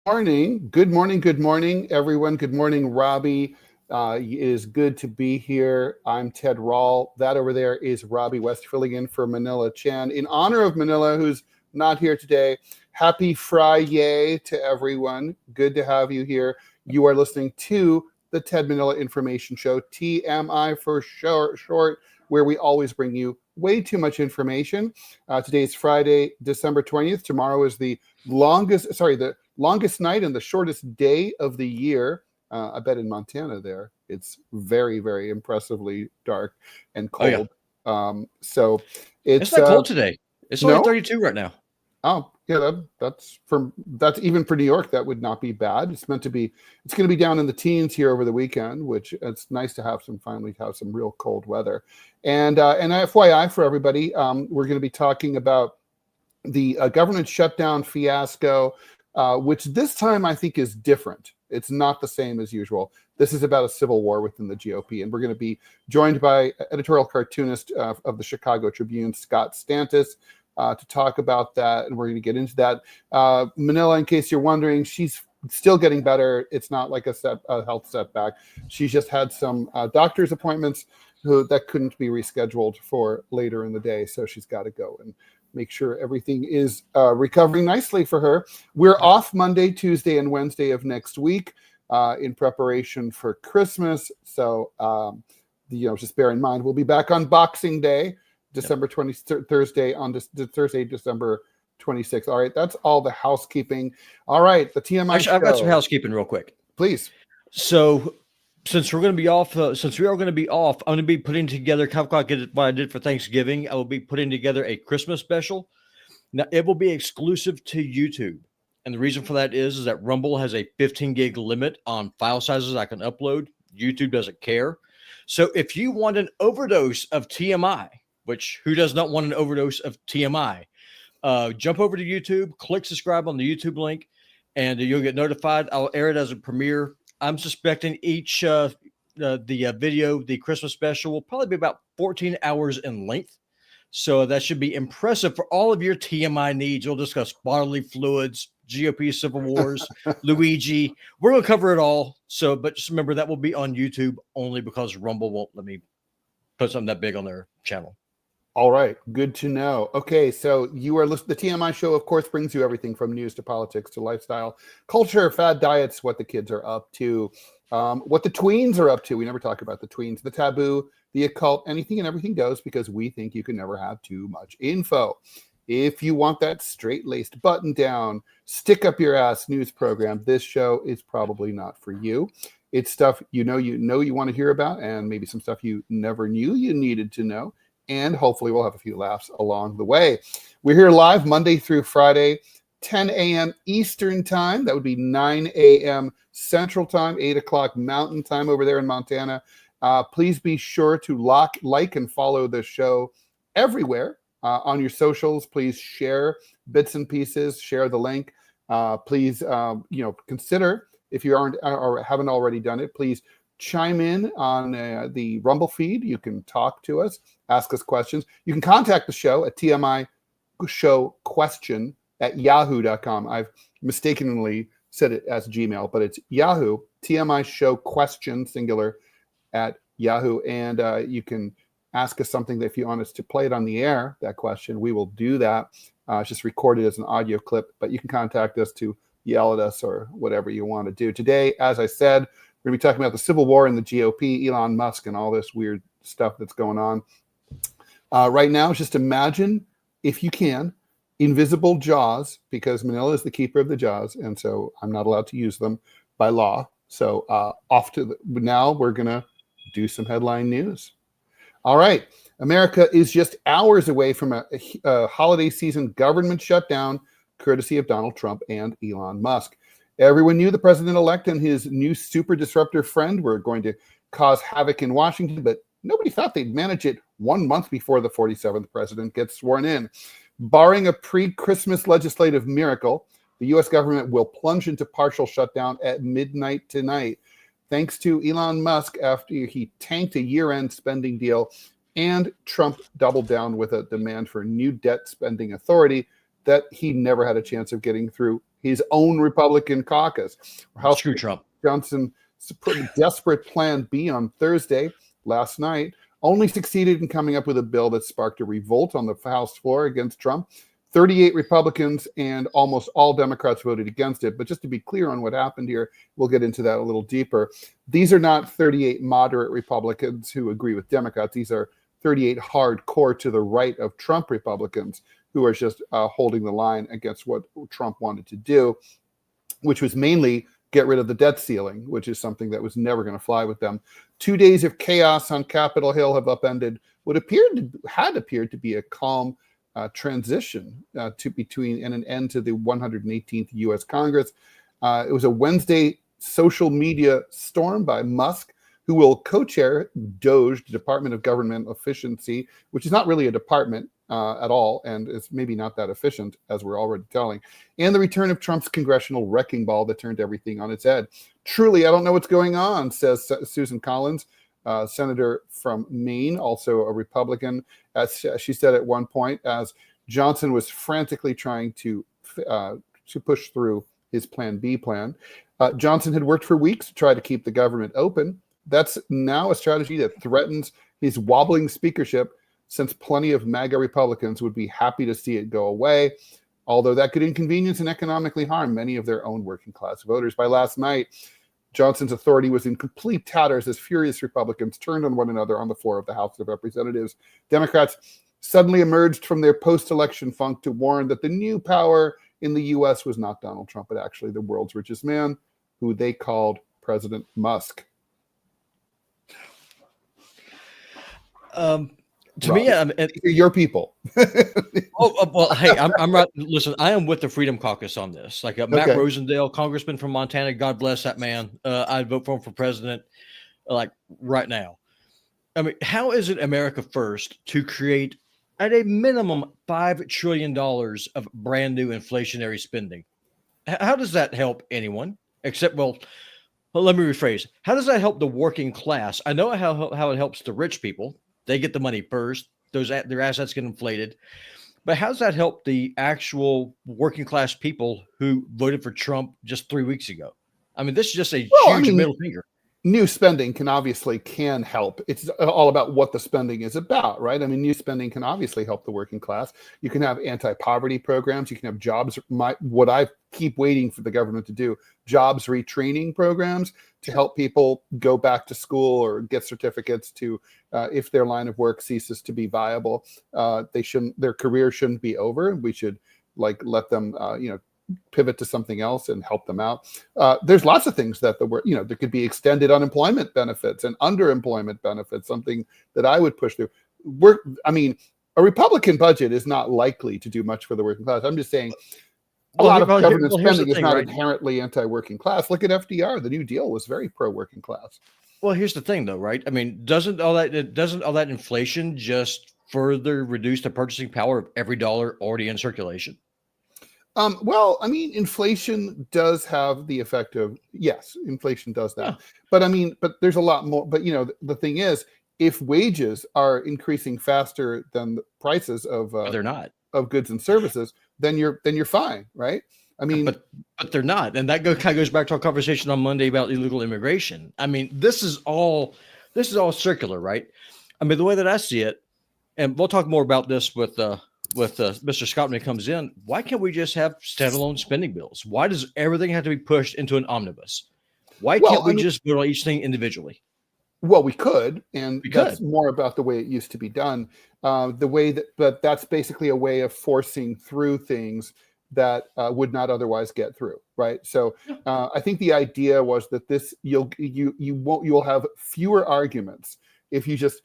Morning. Good morning. Good morning, everyone. Good morning, Robby. It is good to be here. I'm Ted Rall. That over there is Robby West filling in for Manila Chan. In honor of Manila, who's not here today, happy Friday to everyone. Good to have you here. You are listening to the Ted Manila Information Show, TMI for short, where we always bring you way too much information. Today is Friday, December 20th. Tomorrow is the longest night and the shortest day of the year. I bet in Montana there, it's very, very impressively dark and cold. Oh, yeah. So it's not cold today. It's only 32 right now. Oh, yeah, that's even for New York, that would not be bad. It's going to be down in the teens here over the weekend, which it's nice to finally have some real cold weather. And FYI for everybody, we're going to be talking about the government shutdown fiasco, which this time I think is different. It's not the same as usual. This is about a civil war within the GOP, and we're going to be joined by editorial cartoonist of the Chicago Tribune, Scott Stantis, to talk about that, and we're going to get into that. Manila, in case you're wondering, she's still getting better. It's not like a health setback. She's just had some doctor's appointments that couldn't be rescheduled for later in the day, so she's got to go and make sure everything is recovering nicely for her. We're off Monday, Tuesday, and Wednesday of next week in preparation for Christmas. So, just bear in mind, we'll be back on Boxing Day, December 20th, Thursday, December 26th. All right, that's all the housekeeping. All right, the TMI Actually, I've got some housekeeping real quick. Please. So, since we are going to be off, I'm going to be putting together kind of like what I did for Thanksgiving. I will be putting together a Christmas special. Now, it will be exclusive to YouTube. And the reason for that is that Rumble has a 15 gig limit on file sizes I can upload. YouTube doesn't care. So if you want an overdose of TMI, which who does not want an overdose of TMI, jump over to YouTube, click subscribe on the YouTube link, and you'll get notified. I'll air it as a premiere. I'm suspecting each video, the Christmas special, will probably be about 14 hours in length. So that should be impressive for all of your TMI needs. We'll discuss bodily fluids, GOP civil wars, Luigi. We're going to cover it all. But just remember that will be on YouTube only because Rumble won't let me put something that big on their channel. All right. Good to know. Okay. So you are listening. The TMI show, of course, brings you everything from news to politics to lifestyle, culture, fad diets, what the kids are up to, what the tweens are up to. We never talk about the tweens, the taboo, the occult, anything and everything goes, because we think you can never have too much info. If you want that straight-laced, button-down, stick-up-your-ass news program, this show is probably not for you. It's stuff you want to hear about, and maybe some stuff you never knew you needed to know. And hopefully we'll have a few laughs along the way. We're here live Monday through Friday, 10 a.m. Eastern Time. That would be 9 a.m. Central Time, 8 o'clock Mountain Time over there in Montana. Please be sure to like and follow the show everywhere on your socials. Please share bits and pieces, share the link. Please, consider, if you aren't or haven't already done it, please chime in on the Rumble feed. You can talk to us, ask us questions. You can contact the show at tmishowquestion@yahoo.com. I've mistakenly said it as Gmail, but it's Yahoo, TMI show question, singular, at Yahoo. And you can ask us something that if you want us to play it on the air, that question, we will do that. It's just recorded as an audio clip, but you can contact us to yell at us or whatever you want to do. Today, as I said, we're going to be talking about the civil war in the GOP, Elon Musk, and all this weird stuff that's going on. Right now, just imagine, if you can, invisible jaws, because Manila is the keeper of the jaws, and so I'm not allowed to use them by law. So now we're going to do some headline news. All right. America is just hours away from a holiday season government shutdown, courtesy of Donald Trump and Elon Musk. Everyone knew the president-elect and his new super disruptor friend were going to cause havoc in Washington, but nobody thought they'd manage it 1 month before the 47th president gets sworn in. Barring a pre-Christmas legislative miracle, the U.S. government will plunge into partial shutdown at midnight tonight, thanks to Elon Musk after he tanked a year-end spending deal, and Trump doubled down with a demand for new debt spending authority that he never had a chance of getting through his own Republican caucus. House Screw Trump. Johnson put a desperate Plan B on Thursday last night, only succeeded in coming up with a bill that sparked a revolt on the House floor against Trump. 38 Republicans and almost all Democrats voted against it. But just to be clear on what happened here, we'll get into that a little deeper. These are not 38 moderate Republicans who agree with Democrats. These are 38 hardcore to the right of Trump Republicans who are just holding the line against what Trump wanted to do, which was mainly get rid of the debt ceiling, which is something that was never going to fly with them. 2 days of chaos on Capitol Hill have upended what had appeared to be a calm transition between and an end to the 118th U.S. Congress. It was a Wednesday social media storm by Musk, who will co-chair DOGE, the Department of Government Efficiency, which is not really a department at all, and it's maybe not that efficient, as we're already telling, and the return of Trump's congressional wrecking ball that turned everything on its head. Truly, I don't know what's going on, says Susan Collins, senator from Maine, also a Republican, as she said at one point, as Johnson was frantically trying to push through his Plan B plan. Johnson had worked for weeks to try to keep the government open. That's now a strategy that threatens his wobbling speakership, since plenty of MAGA Republicans would be happy to see it go away, although that could inconvenience and economically harm many of their own working class voters. By last night, Johnson's authority was in complete tatters as furious Republicans turned on one another on the floor of the House of Representatives. Democrats suddenly emerged from their post-election funk to warn that the new power in the U.S. was not Donald Trump, but actually the world's richest man, who they called President Musk. To me, your people. Well, hey, I'm right. Listen, I am with the Freedom Caucus on this. Like Matt Okay. Rosendale, congressman from Montana. God bless that man. I'd vote for him for president, like right now. I mean, how is it America first to create at a minimum $5 trillion of brand new inflationary spending? How does that help anyone? Except, well, let me rephrase. How does that help the working class? I know how it helps the rich people. They get the money first. Their assets get inflated. But how does that help the actual working class people who voted for Trump just 3 weeks ago? I mean, this is just a huge middle finger. New spending can help. It's all about what the spending is about, right? I mean, new spending can obviously help the working class. You can have anti-poverty programs. You can have jobs. What I keep waiting for the government to do, jobs retraining programs to help people go back to school or get certificates to, if their line of work ceases to be viable, their career shouldn't be over. We should let them, pivot to something else and help them out. There's lots of things that there could be extended unemployment benefits and underemployment benefits, something that I would push through. A Republican budget is not likely to do much for the working class. I'm just saying a lot of government spending is not inherently anti-working class. Look at FDR. The New Deal was very pro-working class. Well, here's the thing though, right? I mean, doesn't all that inflation just further reduce the purchasing power of every dollar already in circulation? Inflation does have the effect of, yes, inflation does that. Yeah. But there's a lot more. But, the thing is, if wages are increasing faster than the prices of they're not of goods and services, then you're fine, right? I mean, but they're not. And that kind of goes back to our conversation on Monday about illegal immigration. I mean, this is all circular, right? I mean, the way that I see it, and we'll talk more about this with Mr. Scott when he comes in. Why can't we just have standalone spending bills? Why does everything have to be pushed into an omnibus? Why can't we just vote on each thing individually? Well, we could, and that's more about the way it used to be done. But that's basically a way of forcing through things that would not otherwise get through, right? So I think the idea was that you'll have fewer arguments if you just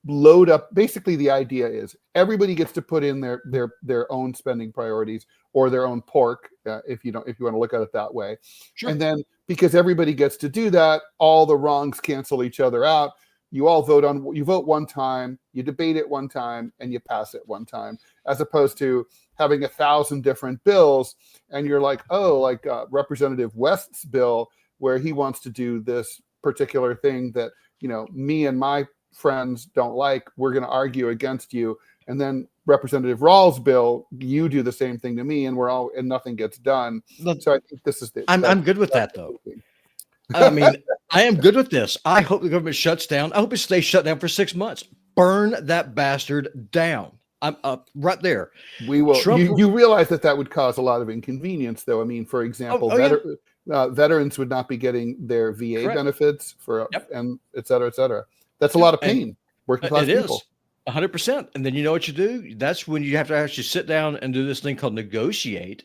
load up. Basically, the idea is everybody gets to put in their own spending priorities or their own pork, if you want to look at it that way. Sure. And then because everybody gets to do that, all the wrongs cancel each other out. You all you vote one time, you debate it one time, and you pass it one time, as opposed to having 1,000 different bills. And you're like, Representative West's bill, where he wants to do this particular thing that, me and my friends don't like. We're going to argue against you. and then Representative Rall's bill, you do the same thing to me, and nothing gets done. So I think this is I'm good with that, though. I mean, I am good with this. I hope the government shuts down. I hope it stays shut down for 6 months. Burn that bastard down. I'm up right there. We will. You realize that would cause a lot of inconvenience, though. I mean, for example, veterans would not be getting their VA benefits and et cetera, et cetera. That's a lot of pain. Working class people. 100%. And then you know what you do? That's when you have to actually sit down and do this thing called negotiate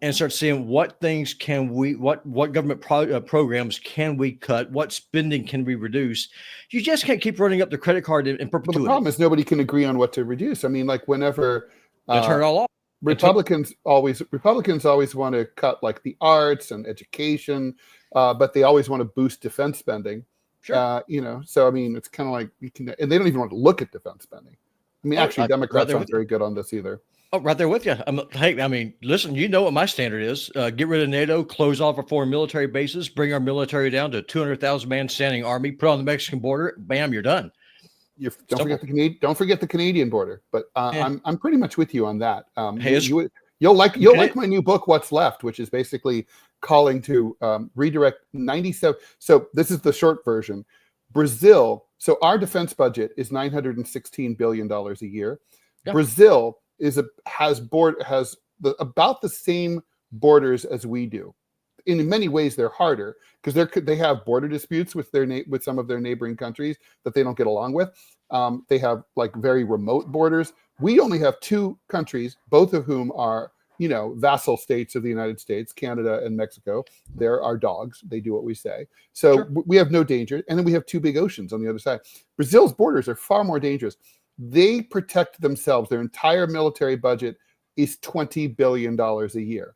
and start seeing what things what government programs can we cut? What spending can we reduce? You just can't keep running up the credit card in perpetuity. Well, the problem is nobody can agree on what to reduce. I mean, like whenever turn it all off. Republicans always want to cut like the arts and education, but they always want to boost defense spending. Sure. So I mean, it's kind of like and they don't even want to look at defense spending. I mean, actually, Democrats aren't very good on this either. Oh, right there with you. I mean, listen, you know what my standard is. Get rid of NATO, close off our foreign military bases, bring our military down to 200,000 man standing army, put on the Mexican border. Bam, you're done. Don't forget the Canadian border. But I'm pretty much with you on that. You'll like my new book, What's Left, which is basically calling to redirect 97. So this is the short version. Brazil. So our defense budget is $916 billion a year. Yeah. Brazil has about the same borders as we do. In many ways, they're harder because they have border disputes with some of their neighboring countries that they don't get along with. They have like very remote borders. We only have two countries, both of whom are vassal states of the United States, Canada and Mexico. They're our dogs. They do what we say. So sure. We have no danger. And then we have two big oceans on the other side. Brazil's borders are far more dangerous. They protect themselves. Their entire military budget is $20 billion a year.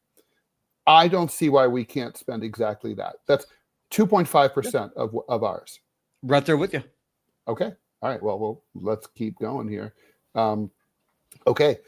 I don't see why we can't spend exactly that. That's 2.5% of ours. Right there with you. Okay. All right. Well, let's keep going here. Okay.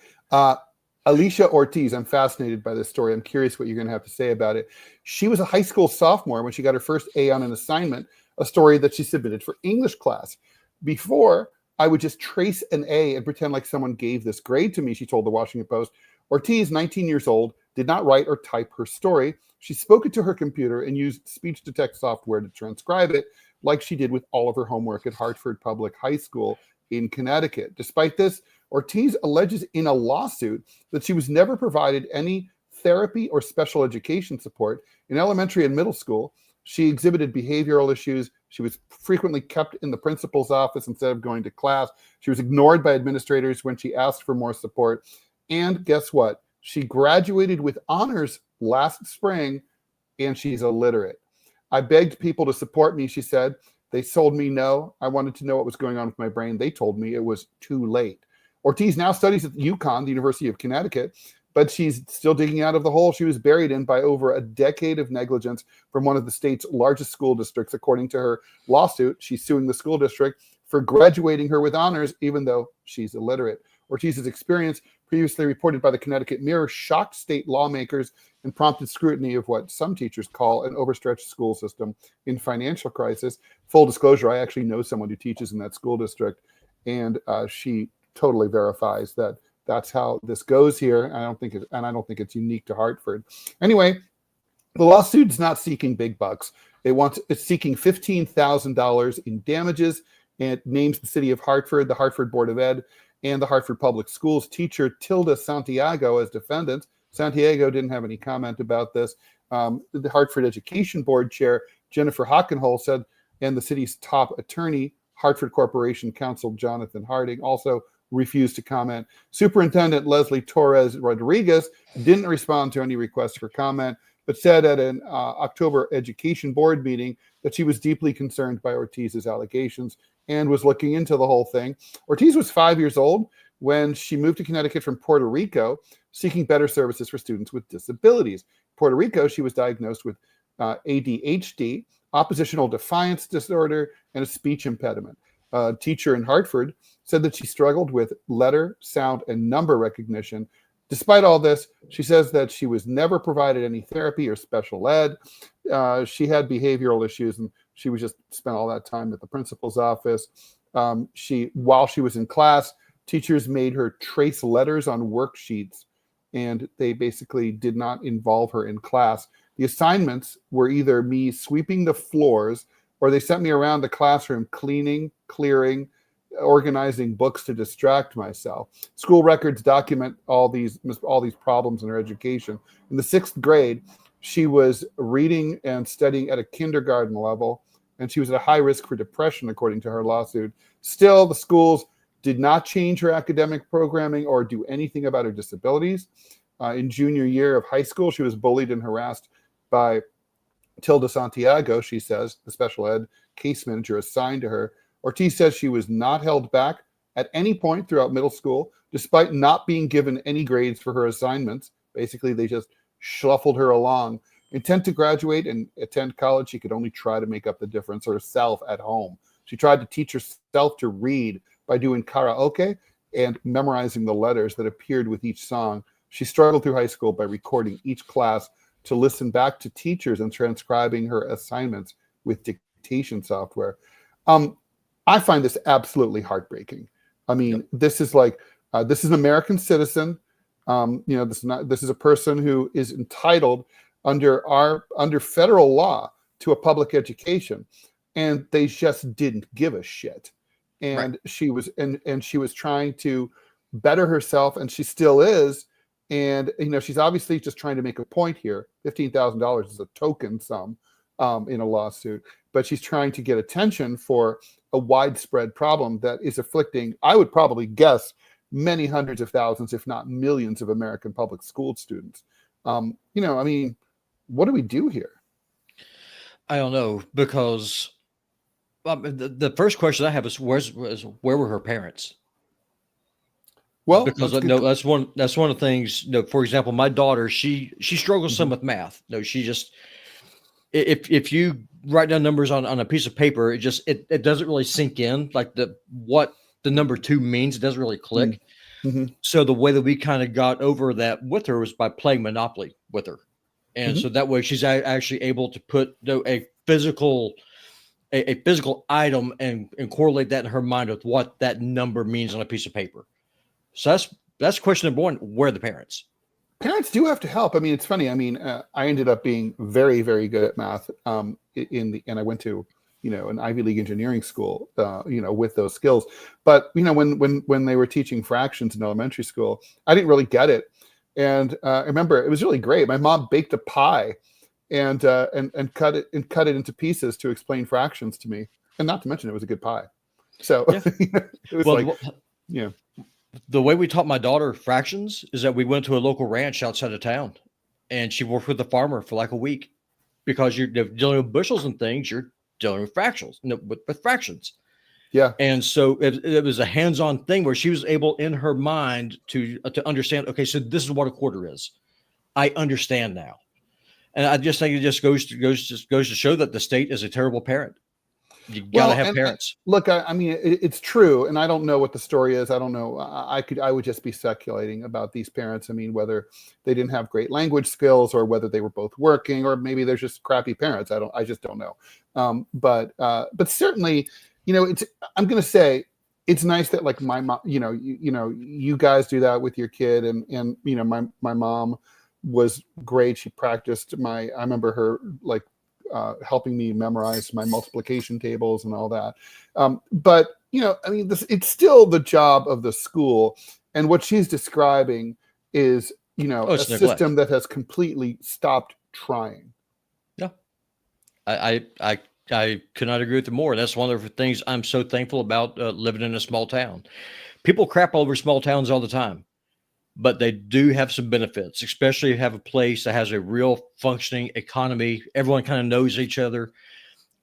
Alicia Ortiz, I'm fascinated by this story. I'm curious what you're going to have to say about it. She was a high school sophomore when she got her first A on an assignment, a story that she submitted for English class. Before, I would just trace an A and pretend like someone gave this grade to me, she told the Washington Post. Ortiz, 19 years old, did not write or type her story. She spoke it to her computer and used speech-to-text software to transcribe it, like she did with all of her homework at Hartford Public High School in Connecticut. Despite this, Ortiz alleges in a lawsuit that she was never provided any therapy or special education support in elementary and middle school. She exhibited behavioral issues. She was frequently kept in the principal's office instead of going to class. She was ignored by administrators when she asked for more support. And guess what? She graduated with honors last spring, and she's illiterate. I begged people to support me, she said. They told me no. I wanted to know what was going on with my brain. They told me it was too late. Ortiz now studies at UConn, the University of Connecticut, but she's still digging out of the hole she was buried in by over a decade of negligence from one of the state's largest school districts. According to her lawsuit, she's suing the school district for graduating her with honors, even though she's illiterate. Ortiz's experience, previously reported by the Connecticut Mirror, shocked state lawmakers and prompted scrutiny of what some teachers call an overstretched school system in financial crisis. Full disclosure, I actually know someone who teaches in that school district, and she totally verifies that that's how this goes here. And I don't think it's unique to Hartford. Anyway, the lawsuit's not seeking big bucks. It's seeking $15,000 in damages, and it names the city of Hartford, the Hartford Board of Ed, and the Hartford Public Schools teacher Tilda Santiago as defendants. Santiago didn't have any comment about this. The Hartford Education Board chair, Jennifer Hockenhull, said, and the city's top attorney, Hartford Corporation Counsel Jonathan Harding, also refused to comment. Superintendent Leslie Torres Rodriguez didn't respond to any requests for comment, but said at an October Education Board meeting that she was deeply concerned by Ortiz's allegations and was looking into the whole thing. Ortiz was 5 years old when she moved to Connecticut from Puerto Rico, seeking better services for students with disabilities. In Puerto Rico, she was diagnosed with ADHD, oppositional defiance disorder, and a speech impediment. A teacher in Hartford said that she struggled with letter, sound, and number recognition. Despite all this, she says that she was never provided any therapy or special ed. She had behavioral issues, and she was just spent all that time at the principal's office. While she was in class, Teachers made her trace letters on worksheets, and they basically did not involve her in class. The assignments were either me sweeping the floors, or they sent me around the classroom cleaning, clearing, organizing books to distract myself. School records document all these problems in her education. In the 6th grade, she was reading and studying at a kindergarten level, and she was at a high risk for depression, according to her lawsuit. Still, the schools did not change her academic programming or do anything about her disabilities. In junior year of high school, she was bullied and harassed by Tilda Santiago, she says, the special ed case manager assigned to her. Ortiz says she was not held back at any point throughout middle school, despite not being given any grades for her assignments. Basically, they just shuffled her along. Intent to graduate and attend college, she could only try to make up the difference herself at home. She tried to teach herself to read by doing karaoke and memorizing the letters that appeared with each song. She struggled through high school by recording each class to listen back to teachers and transcribing her assignments with dictation software. I find this absolutely heartbreaking. I mean, this is like, this is an American citizen. This is a person who is entitled under federal law to a public education, and they just didn't give a shit. And she was trying to better herself, and she still is. And she's obviously just trying to make a point here. $15,000 is a token sum in a lawsuit, but she's trying to get attention for a widespread problem that is afflicting, I would probably guess, many hundreds of thousands, if not millions, of American public school students. I mean, what do we do here? I don't know, because the first question I have is where were her parents? Well, because that's one of the things. For example, my daughter, she struggles some with math. She just, if you write down numbers on a piece of paper, it doesn't really sink in, like what the number 2 means. It doesn't really click. Mm-hmm. So the way that we kind of got over that with her was by playing Monopoly with her. And so that way she's actually able to put a physical item and correlate that in her mind with what that number means on a piece of paper. So that's question number 1. Where are the parents? Parents do have to help. I mean, it's funny. I mean, I ended up being very, very good at math and I went to, an Ivy League engineering school, with those skills. But, when they were teaching fractions in elementary school, I didn't really get it. And I remember it was really great. My mom baked a pie and cut it into pieces to explain fractions to me. And not to mention it was a good pie. So it was the way we taught my daughter fractions is that we went to a local ranch outside of town, and she worked with the farmer for like a week, because you're dealing with bushels and things. You're dealing with fractions, with fractions. Yeah. And so it was a hands-on thing where she was able in her mind to understand, okay, so this is what a quarter is. I understand now. And I just think it just goes to show that the state is a terrible parent. You gotta have parents. Look, I mean, it's true, and I don't know what the story is. I don't know. I would just be speculating about these parents. I mean, whether they didn't have great language skills, or whether they were both working, or maybe they're just crappy parents. I just don't know. But certainly, I'm going to say it's nice that, like, my mom, you guys do that with your kid, and my mom was great. She practiced I remember her helping me memorize my multiplication tables and all that. But I mean, it's still the job of the school. And what she's describing is, a system that has completely stopped trying. Yeah. I could not agree with you more. That's one of the things I'm so thankful about living in a small town. People crap all over small towns all the time, but they do have some benefits, especially if you have a place that has a real functioning economy. Everyone kind of knows each other,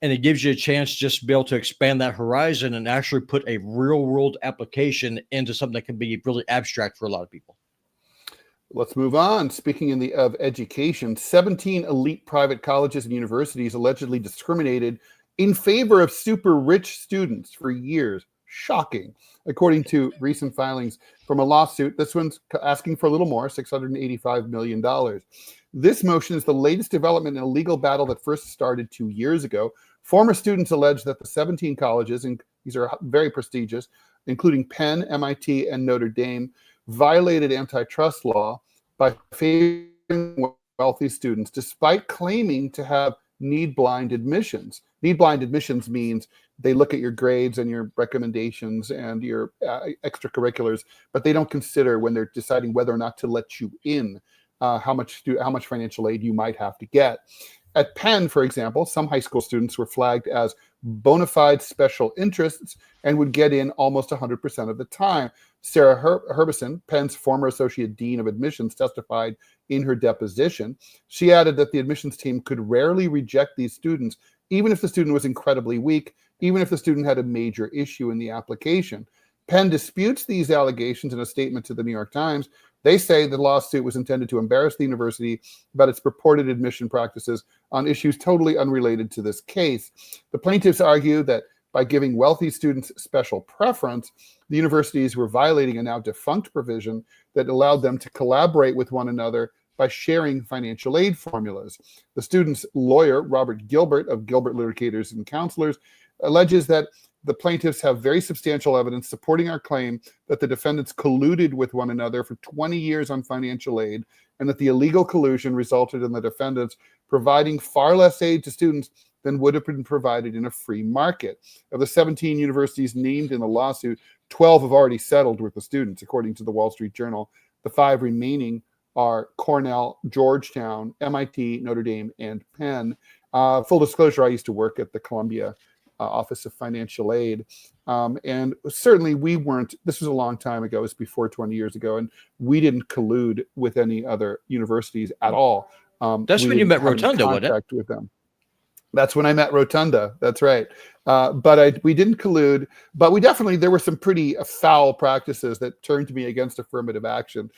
and it gives you a chance just to be able to expand that horizon and actually put a real world application into something that can be really abstract for a lot of people. Let's move on. Speaking of education, 17 elite private colleges and universities allegedly discriminated in favor of super rich students for years. Shocking. According to recent filings from a lawsuit, this one's asking for a little more, $685 million. This motion is the latest development in a legal battle that first started 2 years ago. Former students allege that the 17 colleges, and these are very prestigious, including Penn, MIT, and Notre Dame, violated antitrust law by favoring wealthy students despite claiming to have need-blind admissions. Need-blind admissions means they look at your grades and your recommendations and your extracurriculars, but they don't consider when they're deciding whether or not to let you in how much financial aid you might have to get. At Penn, for example, some high school students were flagged as bona fide special interests and would get in almost 100% of the time. Sarah Herbison, Penn's former associate dean of admissions, testified in her deposition. She added that the admissions team could rarely reject these students, even if the student was incredibly weak, even if the student had a major issue in the application. Penn disputes these allegations in a statement to the New York Times. They say the lawsuit was intended to embarrass the university about its purported admission practices on issues totally unrelated to this case. The plaintiffs argue that by giving wealthy students special preference, the universities were violating a now defunct provision that allowed them to collaborate with one another by sharing financial aid formulas. The student's lawyer, Robert Gilbert of Gilbert Litigators and Counselors, alleges that the plaintiffs have very substantial evidence supporting our claim that the defendants colluded with one another for 20 years on financial aid, and that the illegal collusion resulted in the defendants providing far less aid to students than would have been provided in a free market. Of the 17 universities named in the lawsuit, 12 have already settled with the students, according to the Wall Street Journal. The 5 remaining are Cornell, Georgetown, MIT, Notre Dame, and Penn. Full disclosure, I used to work at the Columbia Office of Financial Aid. And certainly we weren't, this was a long time ago, it was before 20 years ago, and we didn't collude with any other universities at all. That's when you met Rotunda, wasn't it? With them. That's when I met Rotunda. That's right. But we didn't collude, but there were some pretty foul practices that turned me against affirmative action.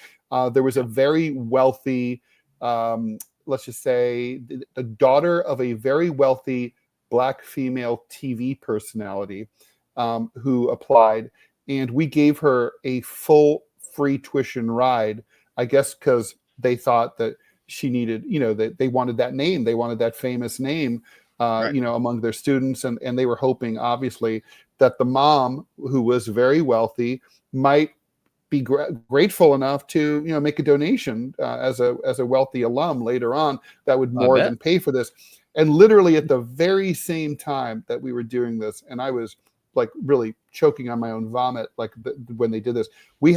There was a very wealthy, let's just say, the daughter of a very wealthy Black female TV personality who applied, and we gave her a full free tuition ride, I guess because they thought that she needed, that they wanted that name, they wanted that famous name, right, among their students, and they were hoping, obviously, that the mom, who was very wealthy, might be grateful enough to make a donation as a wealthy alum later on that would more than pay for this. And literally at the very same time that we were doing this, and I was like really choking on my own vomit, like when they did this, we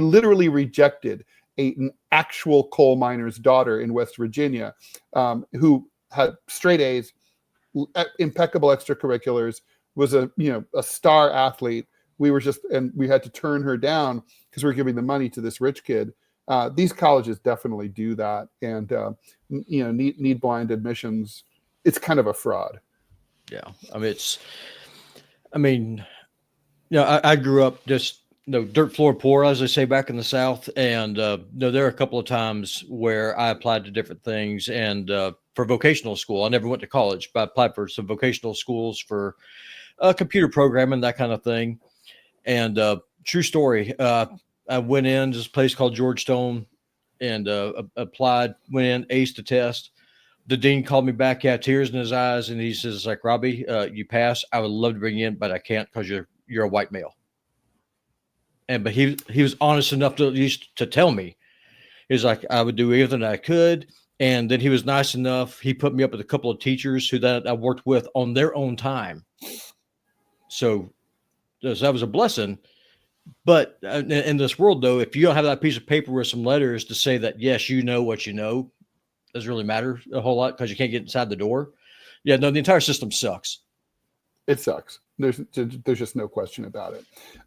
literally rejected an actual coal miner's daughter in West Virginia, who had straight A's, impeccable extracurriculars, was a star athlete. We had to turn her down because we were giving the money to this rich kid. These colleges definitely do that, and need blind admissions. It's kind of a fraud. Yeah, I grew up just dirt floor poor, as they say back in the South, and there are a couple of times where I applied to different things, and for vocational school, I never went to college, but I applied for some vocational schools for computer programming, that kind of thing. And true story. I went in this place called Georgetown and applied, went in, aced the test. The dean called me back, he had tears in his eyes, and he says, like, Robby, you passed. I would love to bring you in, but I can't because you're a white male. But he was honest enough to at least to tell me. He's like, I would do everything I could. And then he was nice enough. He put me up with a couple of teachers who that I worked with on their own time. So that was a blessing. But in this world, though, if you don't have that piece of paper with some letters to say that, yes, you know what you know, doesn't really matter a whole lot because you can't get inside the door. Yeah, no, the entire system sucks. It sucks. There's just no question about it.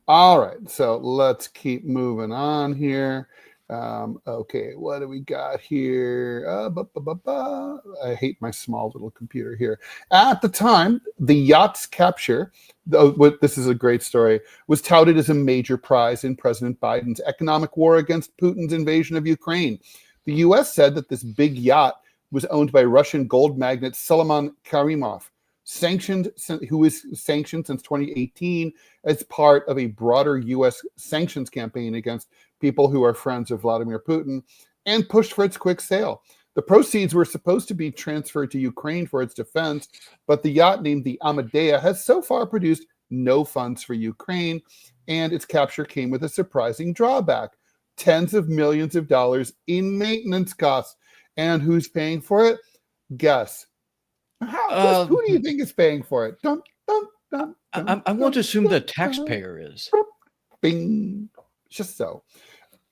All right, so let's keep moving on here. Okay, what do we got here? I hate my small little computer here. At the time, the yacht's capture, this is a great story, was touted as a major prize in President Biden's economic war against Putin's invasion of Ukraine. The U.S. said that this big yacht was owned by Russian gold magnate Solomon Karimov, who is sanctioned since 2018 as part of a broader U.S. sanctions campaign against people who are friends of Vladimir Putin, and pushed for its quick sale. The proceeds were supposed to be transferred to Ukraine for its defense, but the yacht named the Amadea has so far produced no funds for Ukraine, and its capture came with a surprising drawback: tens of millions of dollars in maintenance costs. And who's paying for it? Guess. Who do you think is paying for it? Dun, dun, dun, dun, I want to assume the dun, taxpayer is. Bing. Just so.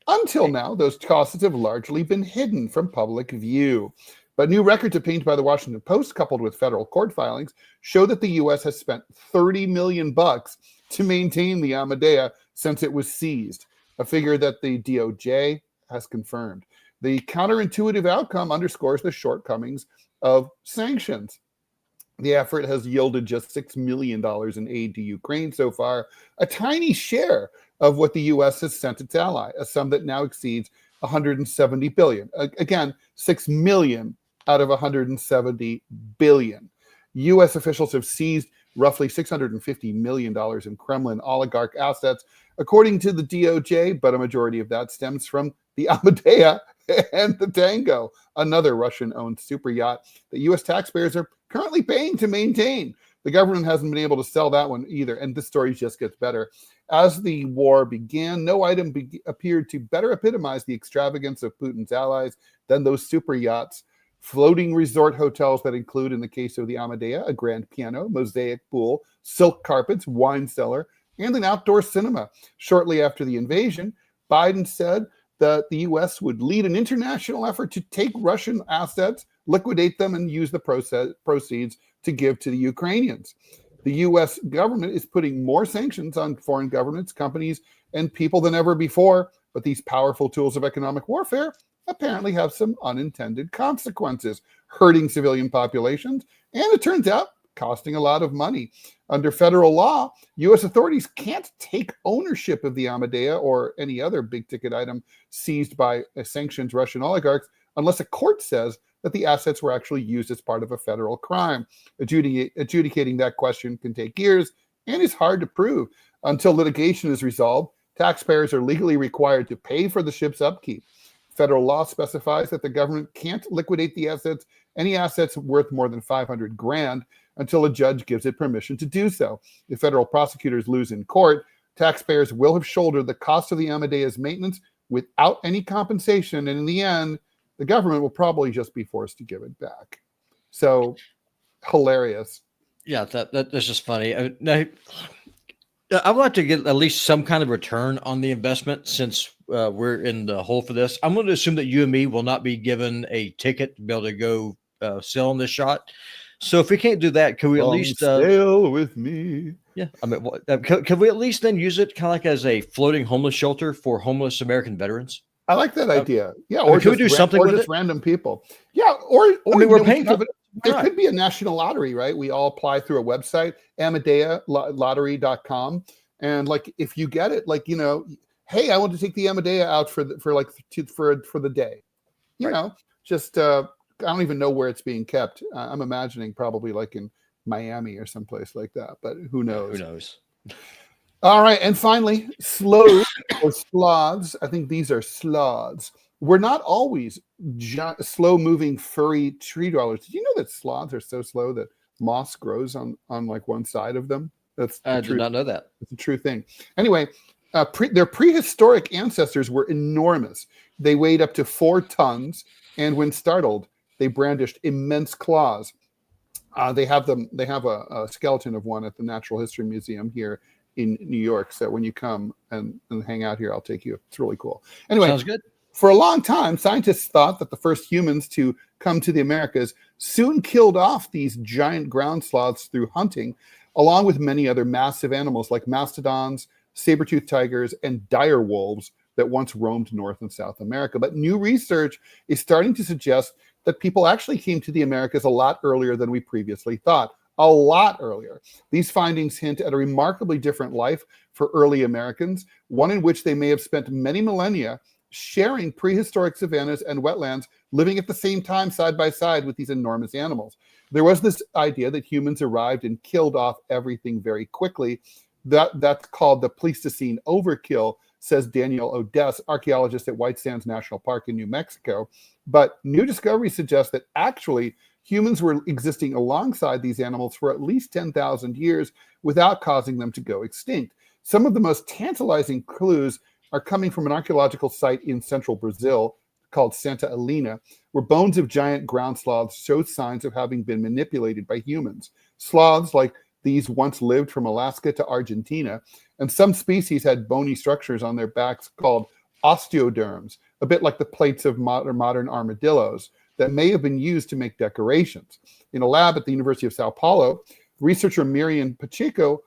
Until now, those costs have largely been hidden from public view. But new records obtained by the Washington Post, coupled with federal court filings, show that the U.S. has spent $30 million to maintain the Amadea since it was seized, a figure that the DOJ has confirmed. The counterintuitive outcome underscores the shortcomings of sanctions. The effort has yielded just $6 million in aid to Ukraine so far, a tiny share of what the U.S. has sent its ally, a sum that now exceeds $170 billion. Again, $6 million out of $170 billion. U.S. officials have seized roughly $650 million in Kremlin oligarch assets, according to the DOJ, but a majority of that stems from the Amadea and the Tango, another Russian-owned super yacht that U.S. taxpayers are currently paying to maintain. The government hasn't been able to sell that one either, and this story just gets better. As the war began, no item appeared to better epitomize the extravagance of Putin's allies than those super yachts. Floating resort hotels that include, in the case of the Amadea, a grand piano, mosaic pool, silk carpets, wine cellar, and an outdoor cinema. Shortly after the invasion, Biden said that the U.S. would lead an international effort to take Russian assets, liquidate them, and use the proceeds to give to the Ukrainians. The U.S. government is putting more sanctions on foreign governments, companies, and people than ever before, but these powerful tools of economic warfare apparently have some unintended consequences, hurting civilian populations, and it turns out costing a lot of money. Under federal law, U.S. authorities can't take ownership of the Amadea or any other big-ticket item seized by sanctioned Russian oligarchs unless a court says that the assets were actually used as part of a federal crime. Adjudicating that question can take years and is hard to prove. Until litigation is resolved, taxpayers are legally required to pay for the ship's upkeep. Federal law specifies that the government can't liquidate the assets, any assets worth more than $500,000, until a judge gives it permission to do so. If federal prosecutors lose in court, taxpayers will have shouldered the cost of the Amadea's maintenance without any compensation, and in the end, the government will probably just be forced to give it back. So, hilarious. Yeah, that's just funny. Now, I would like to get at least some kind of return on the investment since we're in the hole for this. I'm going to assume that you and me will not be given a ticket to be able to go sell on this shot. So if we can't do that, can we at least sail with me? Yeah, I mean, can we at least then use it kind of like as a floating homeless shelter for homeless American veterans? I like that idea. Yeah, or can we do something with just it? random people? Yeah, or I mean, we're paying for it. There could be a national lottery, right? We all apply through a website, AmadeaLottery.com, and like if you get it, like hey, I want to take the Amadea out for the day. You know, just I don't even know where it's being kept. I'm imagining probably like in Miami or someplace like that, but who knows? Who knows? All right, and finally, sloths or sloths. I think these are sloths. We're not always slow-moving, furry tree dwellers. Did you know that sloths are so slow that moss grows on like one side of them? I did not know that. It's a true thing. Anyway, their prehistoric ancestors were enormous. They weighed up to 4 tons, and when startled, they brandished immense claws. They have a skeleton of one at the Natural History Museum here in New York. So when you come and hang out here, I'll take you. It's really cool. Anyway, sounds good. For a long time, scientists thought that the first humans to come to the Americas soon killed off these giant ground sloths through hunting, along with many other massive animals like mastodons, saber-toothed tigers, and dire wolves that once roamed North and South America. But new research is starting to suggest that people actually came to the Americas a lot earlier than we previously thought. A lot earlier. These findings hint at a remarkably different life for early Americans, one in which they may have spent many millennia sharing prehistoric savannas and wetlands, living at the same time side by side with these enormous animals. There was this idea that humans arrived and killed off everything very quickly. That's called the Pleistocene overkill, says Daniel Odess, archaeologist at White Sands National Park in New Mexico. But new discoveries suggest that actually humans were existing alongside these animals for at least 10,000 years without causing them to go extinct. Some of the most tantalizing clues are coming from an archaeological site in central Brazil called Santa Helena, where bones of giant ground sloths show signs of having been manipulated by humans. Sloths like these once lived from Alaska to Argentina, and some species had bony structures on their backs called osteoderms, a bit like the plates of modern armadillos, that may have been used to make decorations. In a lab at the University of Sao Paulo, researcher Miriam Pacheco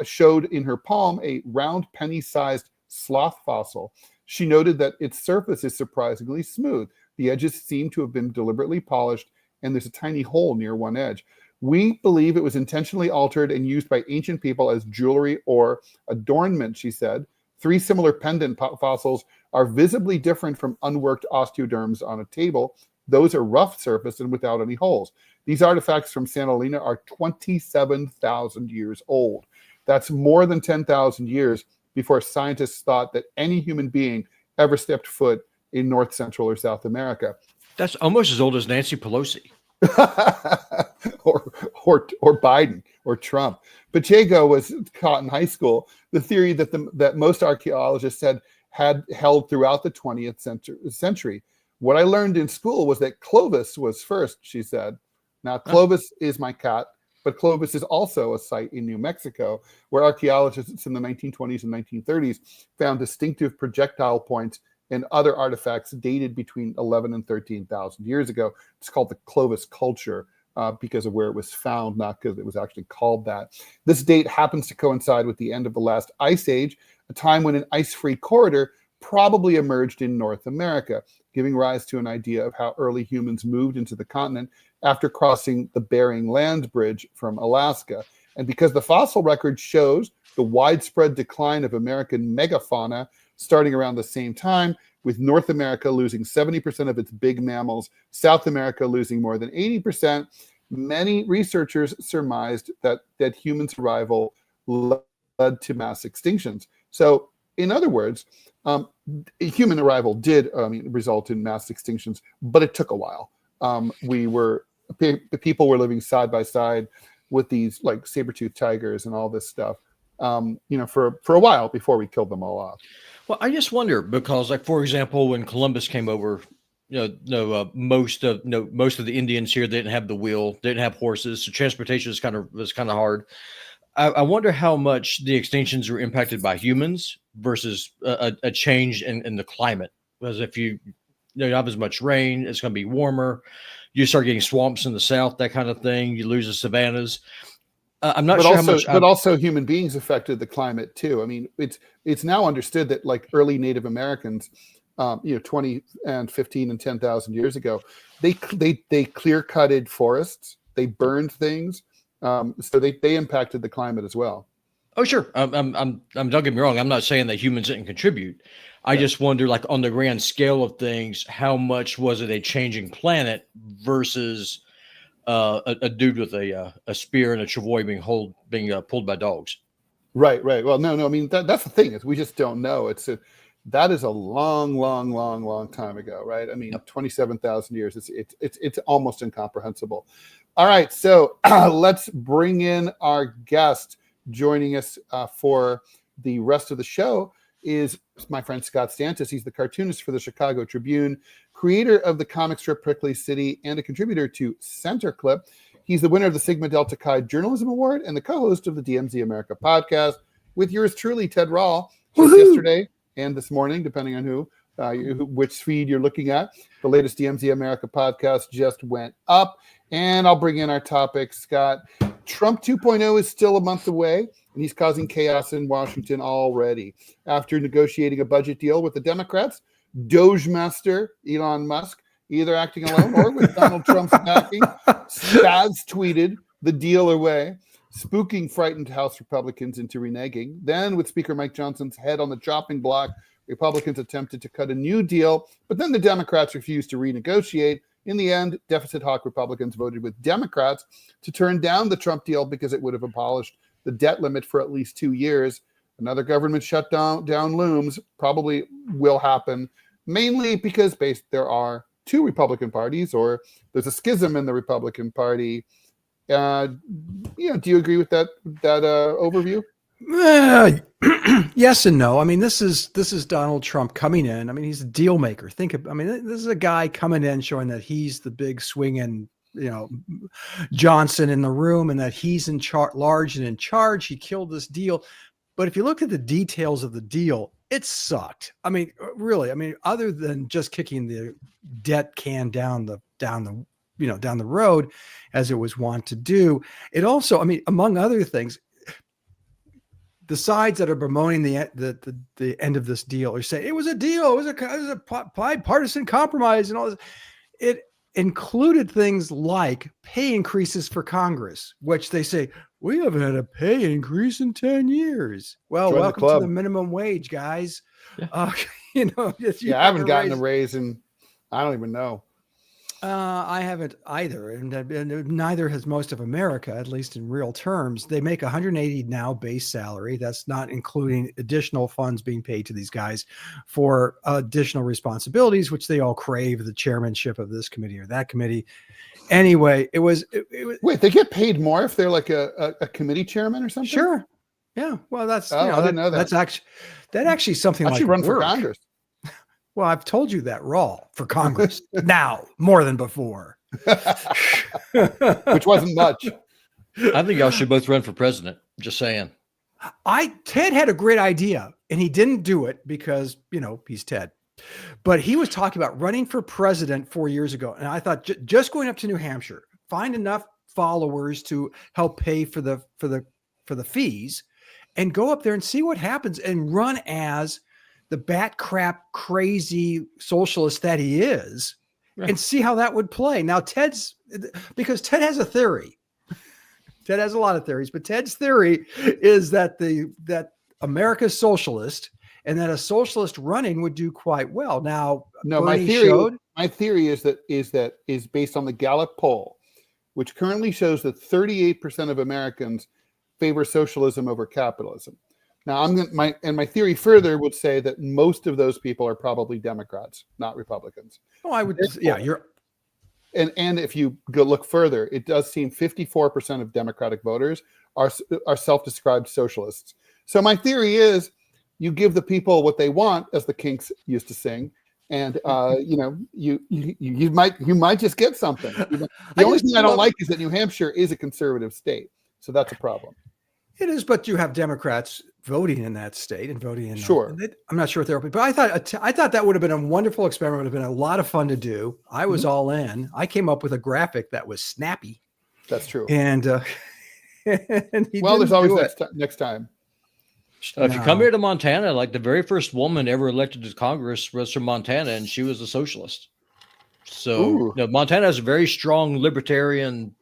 showed in her palm a round penny-sized sloth fossil. She noted that its surface is surprisingly smooth. The edges seem to have been deliberately polished, and there's a tiny hole near one edge. We believe it was intentionally altered and used by ancient people as jewelry or adornment, she said. 3 similar pendant fossils are visibly different from unworked osteoderms on a table. Those are rough surfaced and without any holes. These artifacts from Santa Helena are 27,000 years old. That's more than 10,000 years before scientists thought that any human being ever stepped foot in North, Central, or South America. That's almost as old as Nancy Pelosi. or Biden or Trump. Pacheco was taught in high school the theory that most archaeologists had held throughout the 20th century. What I learned in school was that Clovis was first, she said. Now, Clovis is my cat, but Clovis is also a site in New Mexico where archaeologists in the 1920s and 1930s found distinctive projectile points and other artifacts dated between 11 and 13,000 years ago. It's called the Clovis culture because of where it was found, not because it was actually called that. This date happens to coincide with the end of the last ice age, a time when an ice-free corridor probably emerged in North America, giving rise to an idea of how early humans moved into the continent after crossing the Bering Land Bridge from Alaska. And because the fossil record shows the widespread decline of American megafauna starting around the same time, with North America losing 70% of its big mammals, South America losing more than 80%, many researchers surmised that human survival led to mass extinctions. So, in other words, human arrival did result in mass extinctions, but it took a while. People were living side by side with these like saber-toothed tigers and all this stuff, for a while before we killed them all off. Well, I just wonder because, like, for example, when Columbus came over, most of the Indians here didn't have the wheel, didn't have horses, so transportation was kind of hard. I wonder how much the extinctions were impacted by humans versus a change in the climate. Because if you don't have as much rain, it's going to be warmer. You start getting swamps in the south, that kind of thing. You lose the savannas. I'm not sure how much. But also human beings affected the climate too. I mean, it's now understood that like early Native Americans, 20 and 15 and 10,000 years ago, they clear-cutted forests, they burned things, so they impacted the climate as well. Oh, sure. Don't get me wrong. I'm not saying that humans didn't contribute. I just wonder, like on the grand scale of things, how much was it a changing planet versus a dude with a spear and a travois being pulled by dogs? Right. Well, no. I mean, that's the thing is we just don't know. That is a long time ago, right? I mean, 27,000 years. It's almost incomprehensible. All right, so let's bring in our guest. Joining us for the rest of the show is my friend Scott Stantis. He's the cartoonist for the Chicago Tribune, creator of the comic strip Prickly City, and a contributor to Center Clip. He's the winner of the Sigma Delta Chi Journalism Award and the co-host of the DMZ America podcast with yours truly, Ted Rall. Yesterday and this morning, depending on which feed you're looking at. The latest DMZ America podcast just went up, and I'll bring in our topic, Scott. Trump 2.0 is still a month away, and he's causing chaos in Washington already. After negotiating a budget deal with the Democrats, DOGE master Elon Musk, either acting alone or with Donald Trump's backing, spazz-tweeted the deal away. Spooking frightened House Republicans into reneging. Then, with Speaker Mike Johnson's head on the chopping block, Republicans attempted to cut a new deal, but then the Democrats refused to renegotiate. In the end, deficit hawk Republicans voted with Democrats to turn down the Trump deal because it would have abolished the debt limit for at least 2 years. Another government shutdown looms, probably will happen, mainly because there are two Republican parties, or there's a schism in the Republican Party. Do you agree with that overview? Yes and no. I mean, this is Donald Trump coming in. I mean, he's a deal maker. This is a guy coming in showing that he's the big swinging, Johnson in the room, and that he's in large and in charge. He killed this deal. But if you look at the details of the deal, it sucked. I mean, really. I mean, other than just kicking the debt can down the road, as it was wont to do, it also, I mean, among other things, the sides that are bemoaning the end of this deal are saying it was a deal, it was a bipartisan compromise, and all this. It included things like pay increases for Congress, which they say we haven't had a pay increase in 10 years. Well, welcome to the minimum wage, guys. Yeah. I haven't gotten a raise in, I don't even know. I haven't either, and neither has most of America, at least in real terms. They make $180 now base salary. That's not including additional funds being paid to these guys for additional responsibilities, which they all crave, the chairmanship of this committee or that committee. Anyway, it was. Wait, they get paid more if they're like a committee chairman or something? Sure. Yeah. Well, that's. I didn't know that. That's actually something like run work. for Congress. Well, I've told you that, Rall, for Congress now more than before. Which wasn't much. I think y'all should both run for president. Just saying. Ted had a great idea, and he didn't do it because, he's Ted. But he was talking about running for president 4 years ago. And I thought just going up to New Hampshire, find enough followers to help pay for the fees, and go up there and see what happens and run as the bat crap crazy socialist that he is, right, and see how that would play. Now because Ted has a theory. Ted has a lot of theories, but Ted's theory is that that America's socialist, and that a socialist running would do quite well. Now, no, my theory is based on the Gallup poll, which currently shows that 38% of Americans favor socialism over capitalism. Now, my theory further would say that most of those people are probably Democrats, not Republicans. Oh, I would. You're. And if you go look further, it does seem 54% of Democratic voters are self-described socialists. So my theory is, you give the people what they want, as the Kinks used to sing, and you might just get something. The only thing I don't like is that New Hampshire is a conservative state, so that's a problem. It is, but you have Democrats voting in that state and voting in. Sure. I'm not sure what they're open, but I thought that would have been a wonderful experiment. It would have been a lot of fun to do. I was all in. I came up with a graphic that was snappy. That's true. And, there's always next time. If you come here to Montana, like the very first woman ever elected to Congress was from Montana, and she was a socialist. So Montana has a very strong libertarian,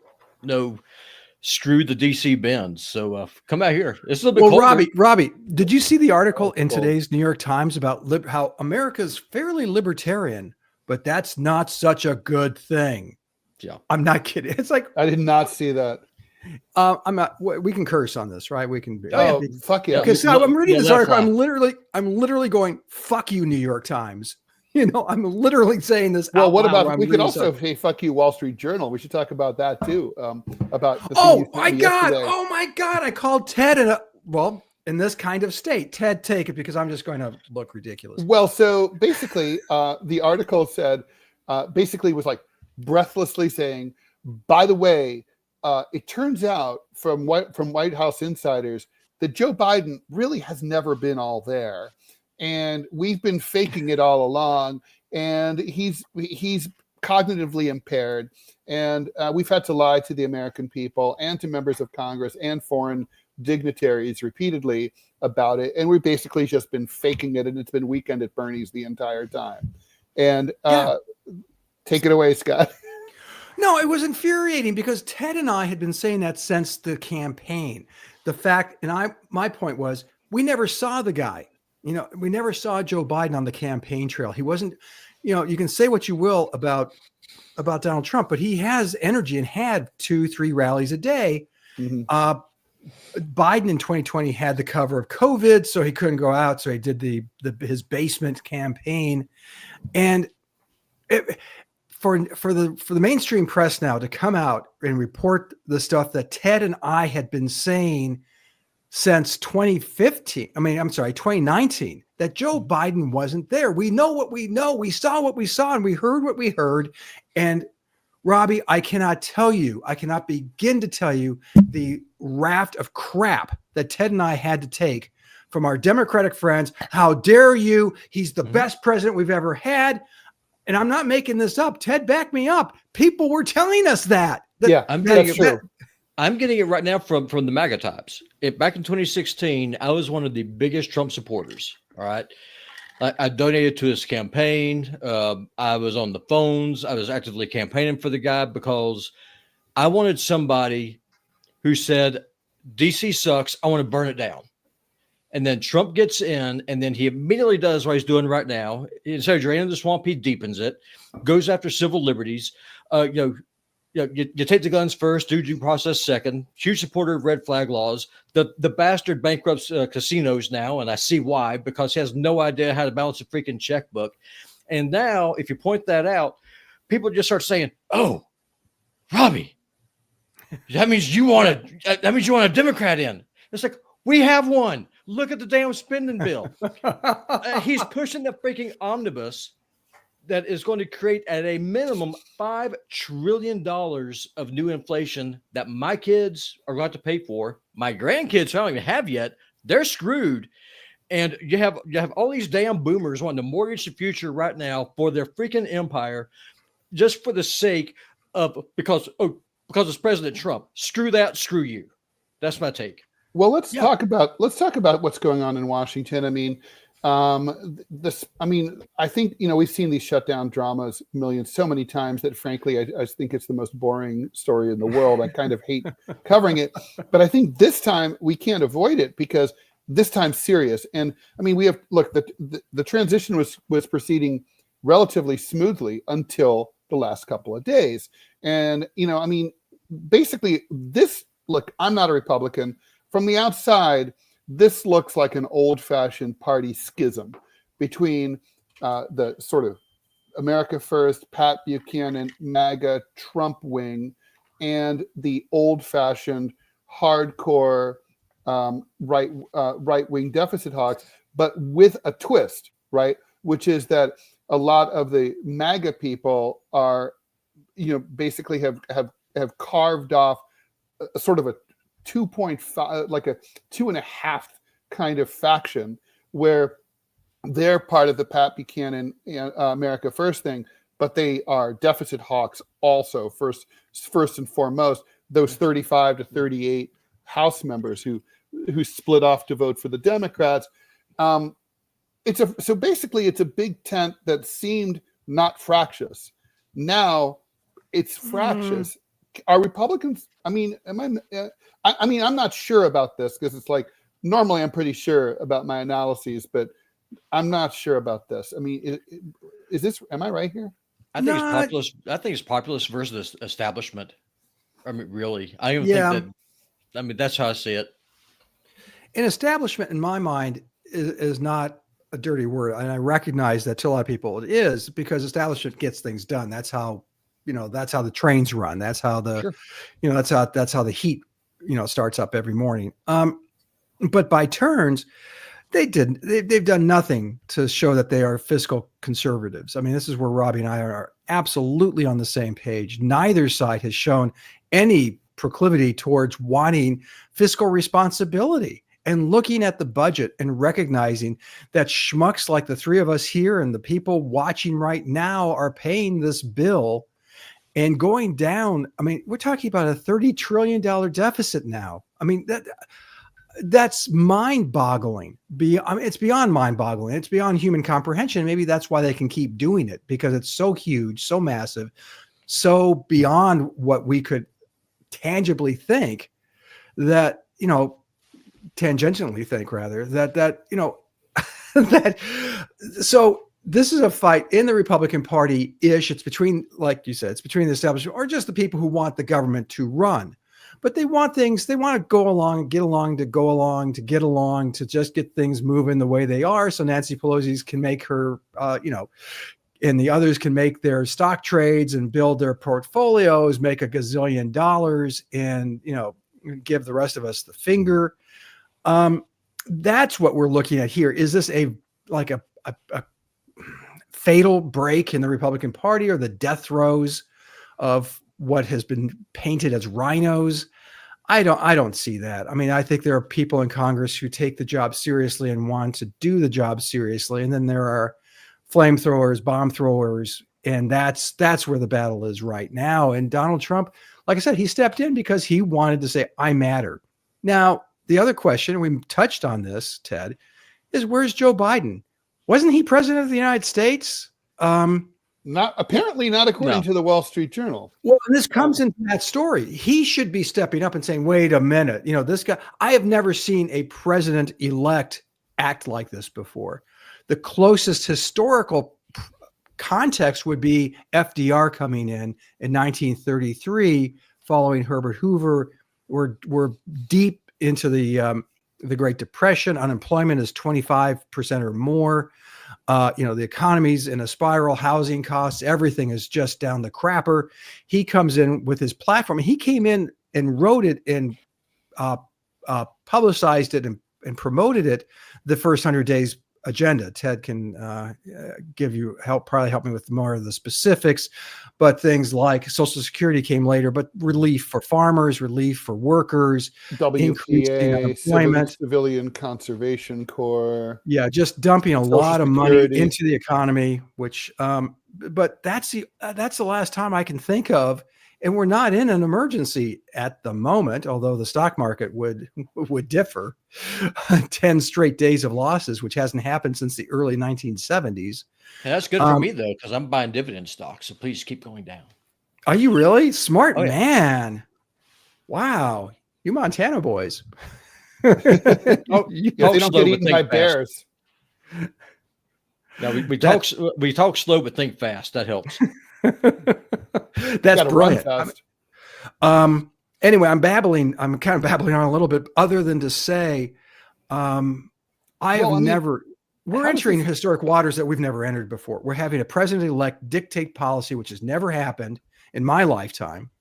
screw the DC bends. So come out here. It's a little bit colder. Robby, did you see the article in today's New York Times about how America's fairly libertarian, but that's not such a good thing? Yeah, I'm not kidding. It's like, I did not see that. I'm not. We can curse on this, right? We can. Fuck yeah! Because I'm reading this article. I'm literally going, "Fuck you, New York Times." I'm literally saying this. Well, what about? We could also say, "Fuck you, Wall Street Journal." We should talk about that too. About. Oh my god! I called Ted in this kind of state. Ted, take it, because I'm just going to look ridiculous. Well, so basically, the article said, was like breathlessly saying, by the way. It turns out from White House insiders that Joe Biden really has never been all there, and we've been faking it all along. And he's cognitively impaired, and we've had to lie to the American people and to members of Congress and foreign dignitaries repeatedly about it. And we've basically just been faking it, and it's been Weekend at Bernie's the entire time. And take it away, Scott. No, it was infuriating because Ted and I had been saying that since the campaign. The fact, and my point was, we never saw the guy. We never saw Joe Biden on the campaign trail. He wasn't, you can say what you will about Donald Trump, but he has energy and had 2-3 rallies a day. Mm-hmm. Biden in 2020 had the cover of COVID, so he couldn't go out. So he did his basement campaign, and for the mainstream press now to come out and report the stuff that Ted and I had been saying since 2019, that Joe Biden wasn't there. We know what we know. We saw what we saw, and we heard what we heard. And Robby, I cannot begin to tell you the raft of crap that Ted and I had to take from our Democratic friends. How dare you? He's the best president we've ever had. And I'm not making this up. Ted, back me up. People were telling us that. I'm getting it right now from the MAGA types. Back in 2016, I was one of the biggest Trump supporters. All right. I donated to his campaign. I was on the phones. I was actively campaigning for the guy because I wanted somebody who said, DC sucks. I want to burn it down. And then Trump gets in, and then he immediately does what he's doing right now. Instead of draining the swamp, he deepens it, goes after civil liberties. You take the guns first, do due process second. Huge supporter of red flag laws. The bastard bankrupts casinos now, and I see why, because he has no idea how to balance a freaking checkbook. And now, if you point that out, people just start saying, "Oh, Robby, that means you want a Democrat in." It's like, we have one. Look at the damn spending bill. He's pushing the freaking omnibus that is going to create at a minimum $5 trillion of new inflation that my kids are going to pay for. My grandkids, who I don't even have yet, they're screwed. And you have all these damn boomers wanting to mortgage the future right now for their freaking empire, just for the sake of because it's President Trump. Screw that. Screw you. That's my take. Well, let's talk about what's going on in Washington. I mean, I think, we've seen these shutdown dramas so many times that frankly, I think it's the most boring story in the world. I kind of hate covering it, but I think this time we can't avoid it because this time's serious. And I mean, the transition was proceeding relatively smoothly until the last couple of days. And, basically I'm not a Republican. From the outside, this looks like an old-fashioned party schism between the sort of America First, Pat Buchanan, MAGA, Trump wing, and the old-fashioned, hardcore right-wing deficit hawks, but with a twist, right? Which is that a lot of the MAGA people are, basically have carved off a sort of a 2.5, like a 2.5 kind of faction where they're part of the Pat Buchanan America First thing, but they are deficit hawks also first and foremost. Those 35 to 38 House members who split off to vote for the Democrats. So basically it's a big tent that seemed not fractious. Now it's fractious. Are Republicans? I'm not sure about this because it's like normally I'm pretty sure about my analyses, but I'm not sure about this. I mean, is this? Am I right here? I think it's populist. I think it's populist versus establishment. I mean, really, I don't think that. I mean, that's how I see it. An establishment, in my mind, is not a dirty word, and I recognize that to a lot of people it is because establishment gets things done. That's how. That's how the trains run. That's how that's how the heat, starts up every morning. But by turns, they've done nothing to show that they are fiscal conservatives. I mean, this is where Robby and I are absolutely on the same page. Neither side has shown any proclivity towards wanting fiscal responsibility and looking at the budget and recognizing that schmucks like the three of us here and the people watching right now are paying this bill. And going down, I mean, we're talking about a $30 trillion deficit now. I mean, that's mind-boggling. It's beyond mind-boggling. It's beyond human comprehension. Maybe that's why they can keep doing it, because it's so huge, so massive, so beyond what we could tangibly think that, tangentially think rather, that so this is a fight in the Republican Party-ish. It's between, like you said, it's between the establishment or just the people who want the government to run. But they want things, they want to go along, get along, to just get things moving the way they are. So Nancy Pelosi can make her, and the others can make their stock trades and build their portfolios, make $1 gazillion, and give the rest of us the finger. That's what we're looking at here. Is this a fatal break in the Republican Party, or the death throes of what has been painted as rhinos? I don't see that. I mean, I think there are people in Congress who take the job seriously and want to do the job seriously. And then there are flamethrowers, bomb throwers, and that's where the battle is right now. And Donald Trump, like I said, he stepped in because he wanted to say, I matter. Now, the other question, we touched on this, Ted, is where's Joe Biden? Wasn't he president of the United States? Not according to the Wall Street Journal. Well, and this comes into that story. He should be stepping up and saying, wait a minute, this guy, I have never seen a president-elect act like this before. The closest historical context would be FDR coming in 1933, following Herbert Hoover. We're deep into the Great Depression. Unemployment is 25% or more. The economy's in a spiral, housing costs, everything is just down the crapper. He comes in with his platform. He came in and wrote it and publicized it and promoted it the first 100 days agenda. Ted can probably help me with more of the specifics, but things like Social Security came later, but relief for farmers, relief for workers, increasing unemployment, Civilian Conservation Corps. Yeah, just dumping a lot of money into the economy, which, but that's the last time I can think of. And we're not in an emergency at the moment, although the stock market would differ. 10 straight days of losses, which hasn't happened since the early 1970s. And that's good for me, though, because I'm buying dividend stocks. So please keep going down. Are you really? Smart man. Wow. You Montana boys. They don't get eaten by bears. No, we talk slow, but think fast. That helps. That's brilliant. Anyway, I'm kind of babbling on a little bit, other than to say, we're entering historic waters that we've never entered before. We're having a president-elect dictate policy, which has never happened in my lifetime.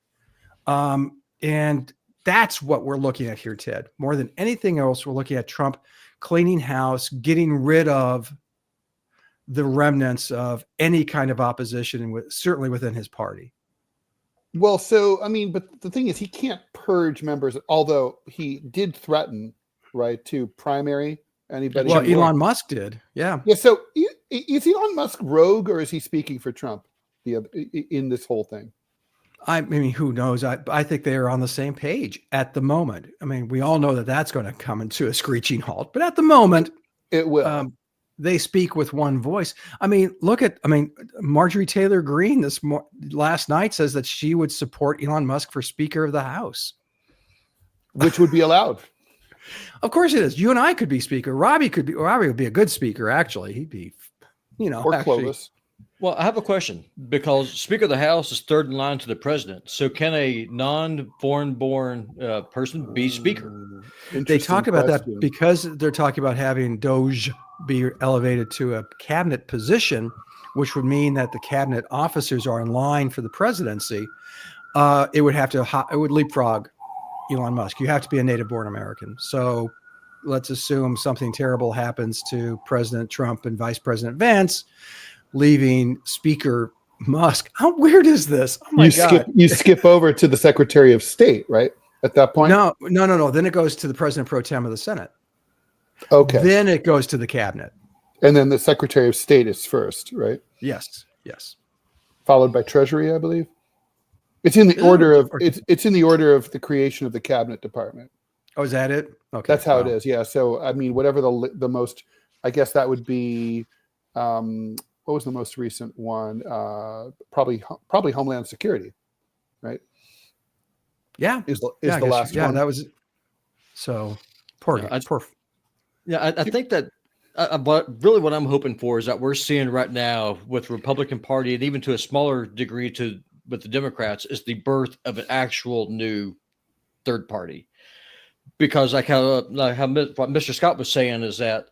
And that's what we're looking at here, Ted. More than anything else, we're looking at Trump cleaning house, getting rid of the remnants of any kind of opposition, and certainly within his party. Well, but the thing is, he can't purge members, although he did threaten, right, to primary anybody. Well, Elon Musk did. Yeah. Yeah. So is Elon Musk rogue, or is he speaking for Trump in this whole thing? I mean, who knows? I think they are on the same page at the moment. I mean, we all know that that's going to come into a screeching halt, but at the moment it will. They speak with one voice. Marjorie Taylor Greene last night says that she would support Elon Musk for Speaker of the House, which would be allowed. Of course it is. You and I could be Speaker. Robby would be a good Speaker. Actually, he'd be, or Clovis. Well, I have a question, because Speaker of the House is third in line to the president. So can a non-foreign-born person be Speaker? They talk about that because they're talking about having DOGE be elevated to a cabinet position, which would mean that the cabinet officers are in line for the presidency. It would leapfrog Elon Musk. You have to be a native-born American. So let's assume something terrible happens to President Trump and Vice President Vance, leaving Speaker Musk. How weird is this? Oh my God. You skip over to the Secretary of State, right? At that point? No. Then it goes to the President Pro Tem of the Senate. Okay. Then it goes to the cabinet. And then the Secretary of State is first, right? Yes. Followed by Treasury, I believe. It's in the order of it's in the order of the creation of the cabinet department. Oh, is that it? Okay. That's how it is. Yeah. So whatever the most, I guess that would be what was the most recent one? Probably Homeland Security, right? Yeah, is the last one. Yeah, that was so poor. Yeah, I think that but really what I'm hoping for is that we're seeing right now with the Republican Party, and even to a smaller degree with the Democrats, is the birth of an actual new third party. Because what Mr. Scott was saying is that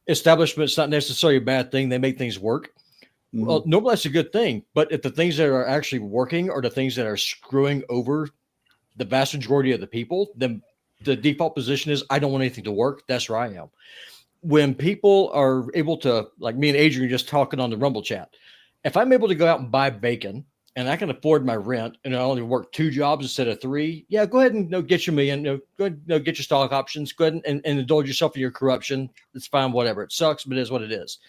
establishment's not necessarily a bad thing. They make things work. Well, normally that's a good thing. But if the things that are actually working are the things that are screwing over the vast majority of the people, then the default position is I don't want anything to work. That's where I am. When people are able to, like me and Adrian just talking on the Rumble chat, if I'm able to go out and buy bacon and I can afford my rent and I only work 2 jobs instead of 3, yeah, go ahead and get your million. Go ahead, get your stock options. Go ahead and indulge yourself in your corruption. It's fine, whatever. It sucks, but it is what it is.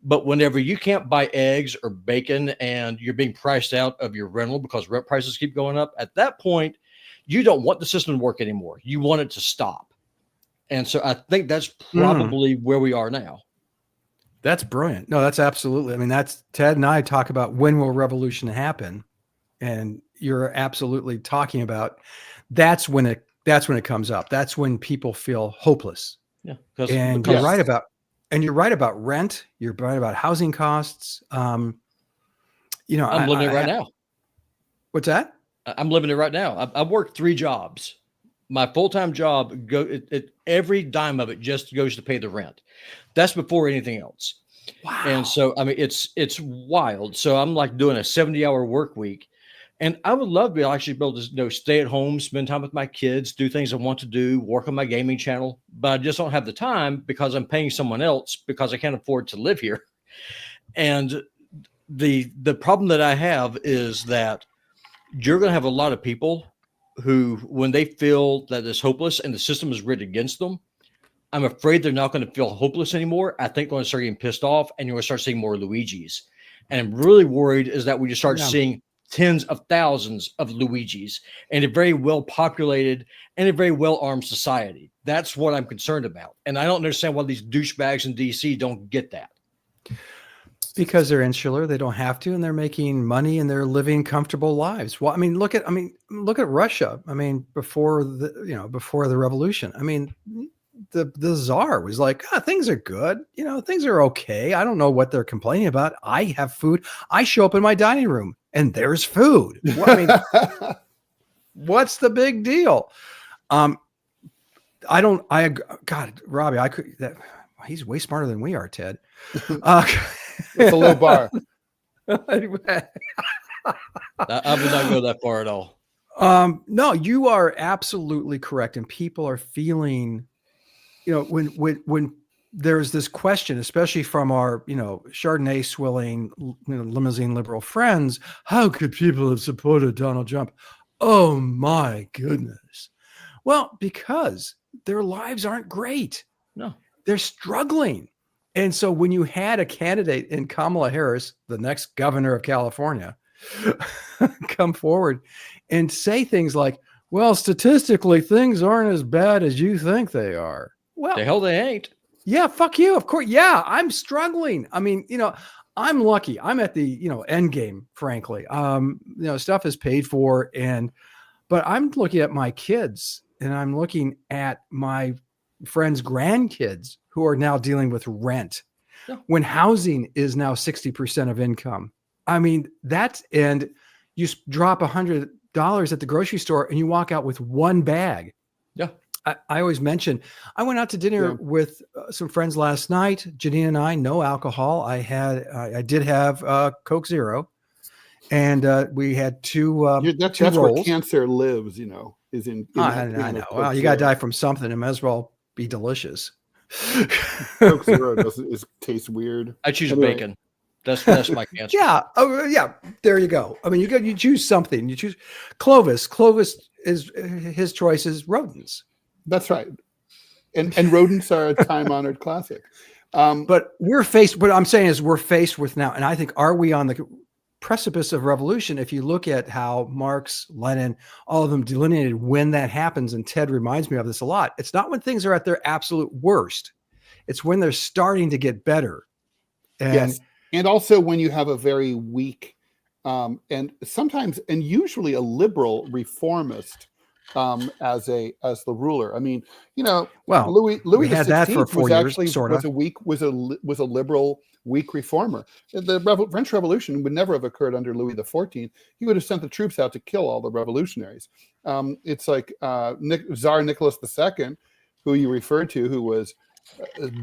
But whenever you can't buy eggs or bacon and you're being priced out of your rental because rent prices keep going up, at that point, you don't want the system to work anymore. You want it to stop. And so I think that's probably where we are now. That's brilliant. No, that's absolutely. I mean, that's Ted and I talk about when will revolution happen, and you're absolutely talking about that's when it comes up. That's when people feel hopeless. Yeah, and you're right about rent. You're right about housing costs. I'm living it right now. What's that? I'm living it right now. I work 3 jobs. My full-time job, every dime of it just goes to pay the rent. That's before anything else. Wow. And so, I mean, it's wild. So I'm like doing a 70-hour work week. And I would love to actually be able to stay at home, spend time with my kids, do things I want to do, work on my gaming channel. But I just don't have the time because I'm paying someone else because I can't afford to live here. And the problem that I have is that you're going to have a lot of people who, when they feel that it's hopeless and the system is rigged against them, I'm afraid they're not going to feel hopeless anymore. I think they're going to start getting pissed off and you're going to start seeing more Luigis. And I'm really worried is that we just start seeing tens of thousands of Luigis in a very well populated and a very well armed society. That's what I'm concerned about. And I don't understand why these douchebags in DC don't get that. Because they're insular, they don't have to, and they're making money and they're living comfortable lives. Well, look at Russia. Before the revolution. The czar was like, things are good. Things are okay. I don't know what they're complaining about. I have food. I show up in my dining room and there's food. What's the big deal? God, Robby, he's way smarter than we are, Ted. It's a low bar. I would not go that far at all. No, you are absolutely correct. And people are feeling, when there's this question, especially from our, Chardonnay swilling, limousine liberal friends, how could people have supported Donald Trump? Oh my goodness. Well, because their lives aren't great. No, they're struggling. And so when you had a candidate in Kamala Harris, the next governor of California, come forward and say things like, well, statistically, things aren't as bad as you think they are. Well, the hell they ain't. Yeah, fuck you. Of course. Yeah, I'm struggling. I'm lucky. I'm at the, end game, frankly. Stuff is paid for. But I'm looking at my kids and I'm looking at my friends' grandkids who are now dealing with rent when housing is now 60% of income. And you drop $100 at the grocery store and you walk out with one bag. Yeah. I always mention, I went out to dinner with some friends last night. Janine and I, no alcohol. I did have Coke Zero, and we had two. That's rolls. where cancer lives, is in. I know. Well, you got to die from something. It might as well be delicious. Coke Zero tastes weird. I choose bacon. That's my cancer. Yeah. Oh, yeah. There you go. You choose something. You choose Clovis. Clovis is his choice is rodents. That's right. And rodents are a time-honored classic. But what I'm saying is we're faced with now, and I think, are we on the precipice of revolution? If you look at how Marx, Lenin, all of them delineated when that happens, and Ted reminds me of this a lot, it's not when things are at their absolute worst. It's when they're starting to get better. Yes. And also when you have a very weak and usually a liberal reformist as the ruler. Louis had that for 4 years. Was a liberal weak reformer. The French Revolution would never have occurred under Louis XIV. He would have sent the troops out to kill all the revolutionaries. It's like Tsar Nicholas II, who you referred to, who was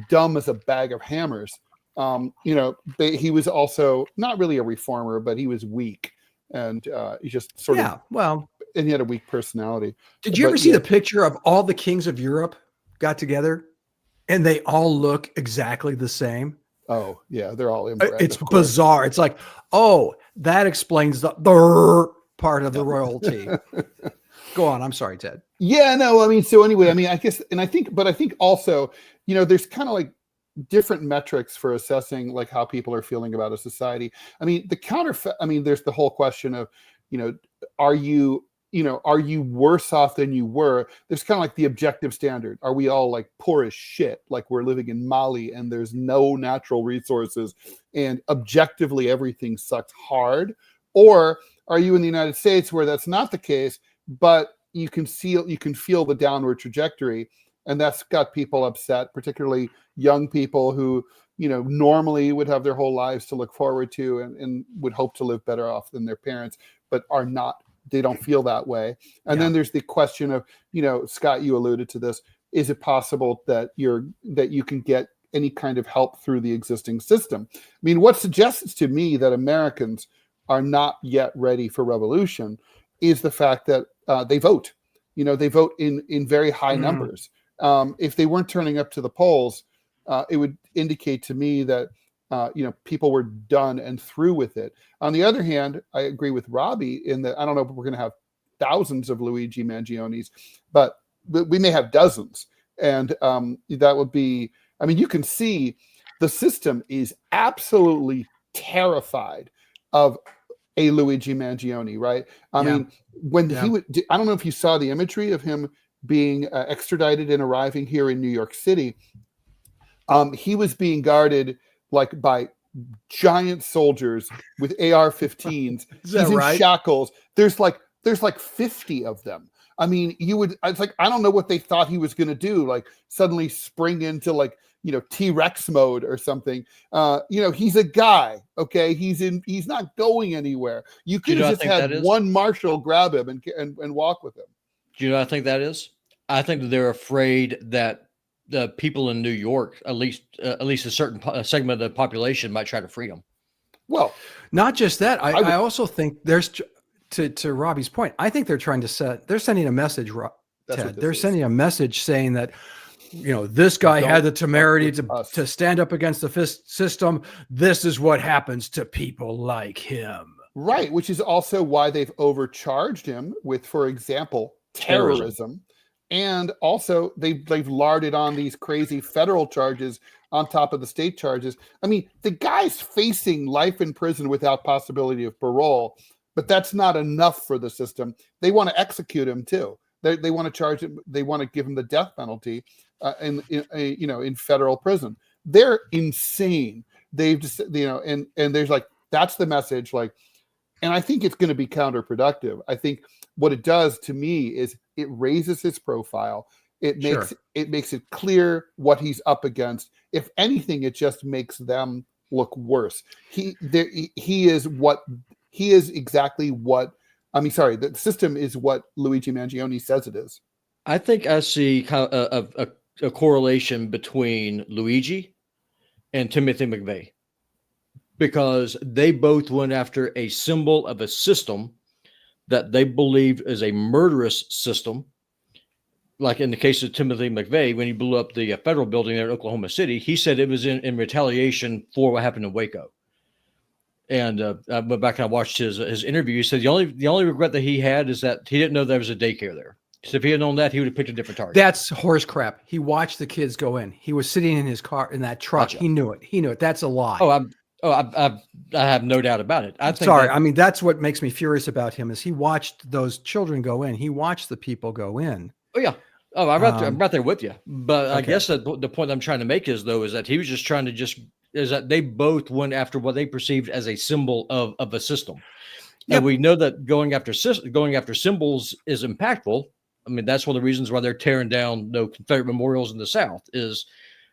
dumb as a bag of hammers. he was also not really a reformer, but he was weak, and he just sort of, well, and he had a weak personality. Did you ever see the picture of all the kings of Europe got together and they all look exactly the same? Oh yeah, they're all inbred. It's bizarre. It's like, that explains the part of the royalty. Go on. I'm sorry, Ted. Yeah, no, I mean, so anyway, I mean, I guess, and I think also, there's kind of like different metrics for assessing like how people are feeling about a society. I mean, there's the whole question of, are you worse off than you were? There's kind of like the objective standard. Are we all like poor as shit? Like we're living in Mali and there's no natural resources and objectively everything sucks hard? Or are you in the United States where that's not the case, but you can feel the downward trajectory, and that's got people upset, particularly young people who, normally would have their whole lives to look forward to and would hope to live better off than their parents, but are not. They don't feel that way. And then there's the question of, Scott, you alluded to this. Is it possible that you can get any kind of help through the existing system? I mean, what suggests to me that Americans are not yet ready for revolution is the fact that they vote. They vote in very high numbers. If they weren't turning up to the polls, it would indicate to me that people were done and through with it. On the other hand, I agree with Robby in that I don't know if we're going to have thousands of Luigi Mangionis, but we may have dozens. And that would be, I mean, you can see the system is absolutely terrified of a Luigi Mangione, right? I mean, when he would, I don't know if you saw the imagery of him being extradited and arriving here in New York City. He was being guarded like by giant soldiers with AR-15s. He's in shackles. There's like 50 of them. I mean, it's like, I don't know what they thought he was going to do. Like suddenly spring into like, T-Rex mode or something. He's a guy. Okay. He's not going anywhere. You could have just had one marshal grab him and walk with him. Do you know what I think that is? I think that they're afraid that the people in New York, at least a certain segment of the population, might try to free them. Well, not just that. I also think there's, to Robbie's point, I think they're sending a message, Ted. They're sending a message saying that, this guy had the temerity to stand up against the system. This is what happens to people like him. Right. Which is also why they've overcharged him with, for example, terrorism. And also they've larded on these crazy federal charges on top of the state charges. I mean, the guy's facing life in prison without possibility of parole, but that's not enough for the system. They want to execute him too. They want to charge him. They want to give him the death penalty in federal prison. They're insane. They've just, and there's like, that's the message. Like, and I think it's going to be counterproductive. I think what it does to me is it raises his profile. It makes it clear what he's up against. If anything, it just makes them look worse. He is exactly what, the system is what Luigi Mangione says it is. I think I see kind of a correlation between Luigi and Timothy McVeigh, because they both went after a symbol of a system that they believed is a murderous system. Like in the case of Timothy McVeigh, when he blew up the federal building there in Oklahoma City, he said it was in retaliation for what happened in Waco. And I went back and I watched his interview. He said the only regret that he had is that he didn't know there was a daycare there. So if he had known that, he would have picked a different target. That's horse crap. He watched the kids go in. He was sitting in his car in that truck. Gotcha. He knew it. That's a lie. I have no doubt about it. That's what makes me furious about him is he watched those children go in. He watched the people go in. Oh yeah. Oh, I'm right there with you. But okay. I guess the point I'm trying to make is that he was just trying to is that they both went after what they perceived as a symbol of a system. Yep. And we know that going after symbols is impactful. I mean, that's one of the reasons why they're tearing down Confederate memorials in the South is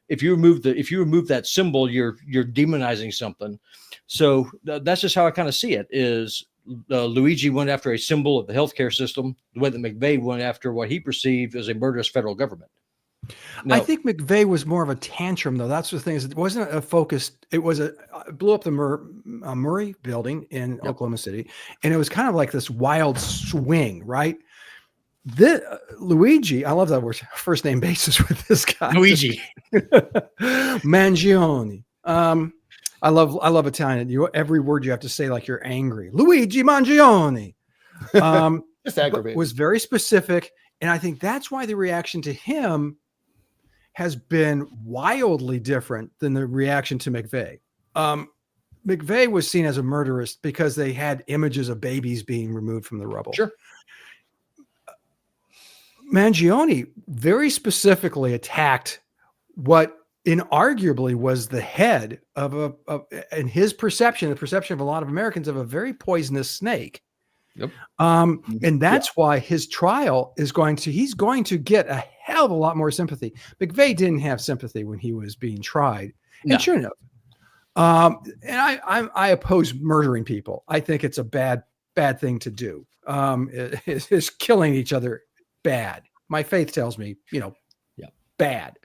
if you remove that symbol, you're demonizing something. So that's just how I kind of see it is Luigi went after a symbol of the healthcare system, the way that McVeigh went after what he perceived as a murderous federal government. No, I think McVeigh was more of a tantrum, though. That's the thing, is it wasn't a focus. It was it blew up the Murray building in Oklahoma City, and it was kind of like this wild swing, right? Luigi, I love that word, first name basis with this guy. Luigi. Mangione. I love Italian. Every word you have to say like you're angry. Luigi Mangione. Just aggravating. Was very specific, and I think that's why the reaction to him has been wildly different than the reaction to McVeigh. McVeigh was seen as a murderist because they had images of babies being removed from the rubble. Sure. Mangione very specifically attacked what inarguably was the head of in his perception, the perception of a lot of Americans, of a very poisonous snake. Yep. And that's why his trial he's going to get a hell of a lot more sympathy. McVeigh didn't have sympathy when he was being tried, and sure enough. And I oppose murdering people. I think it's a bad thing to do. Is killing each other bad? My faith tells me, bad.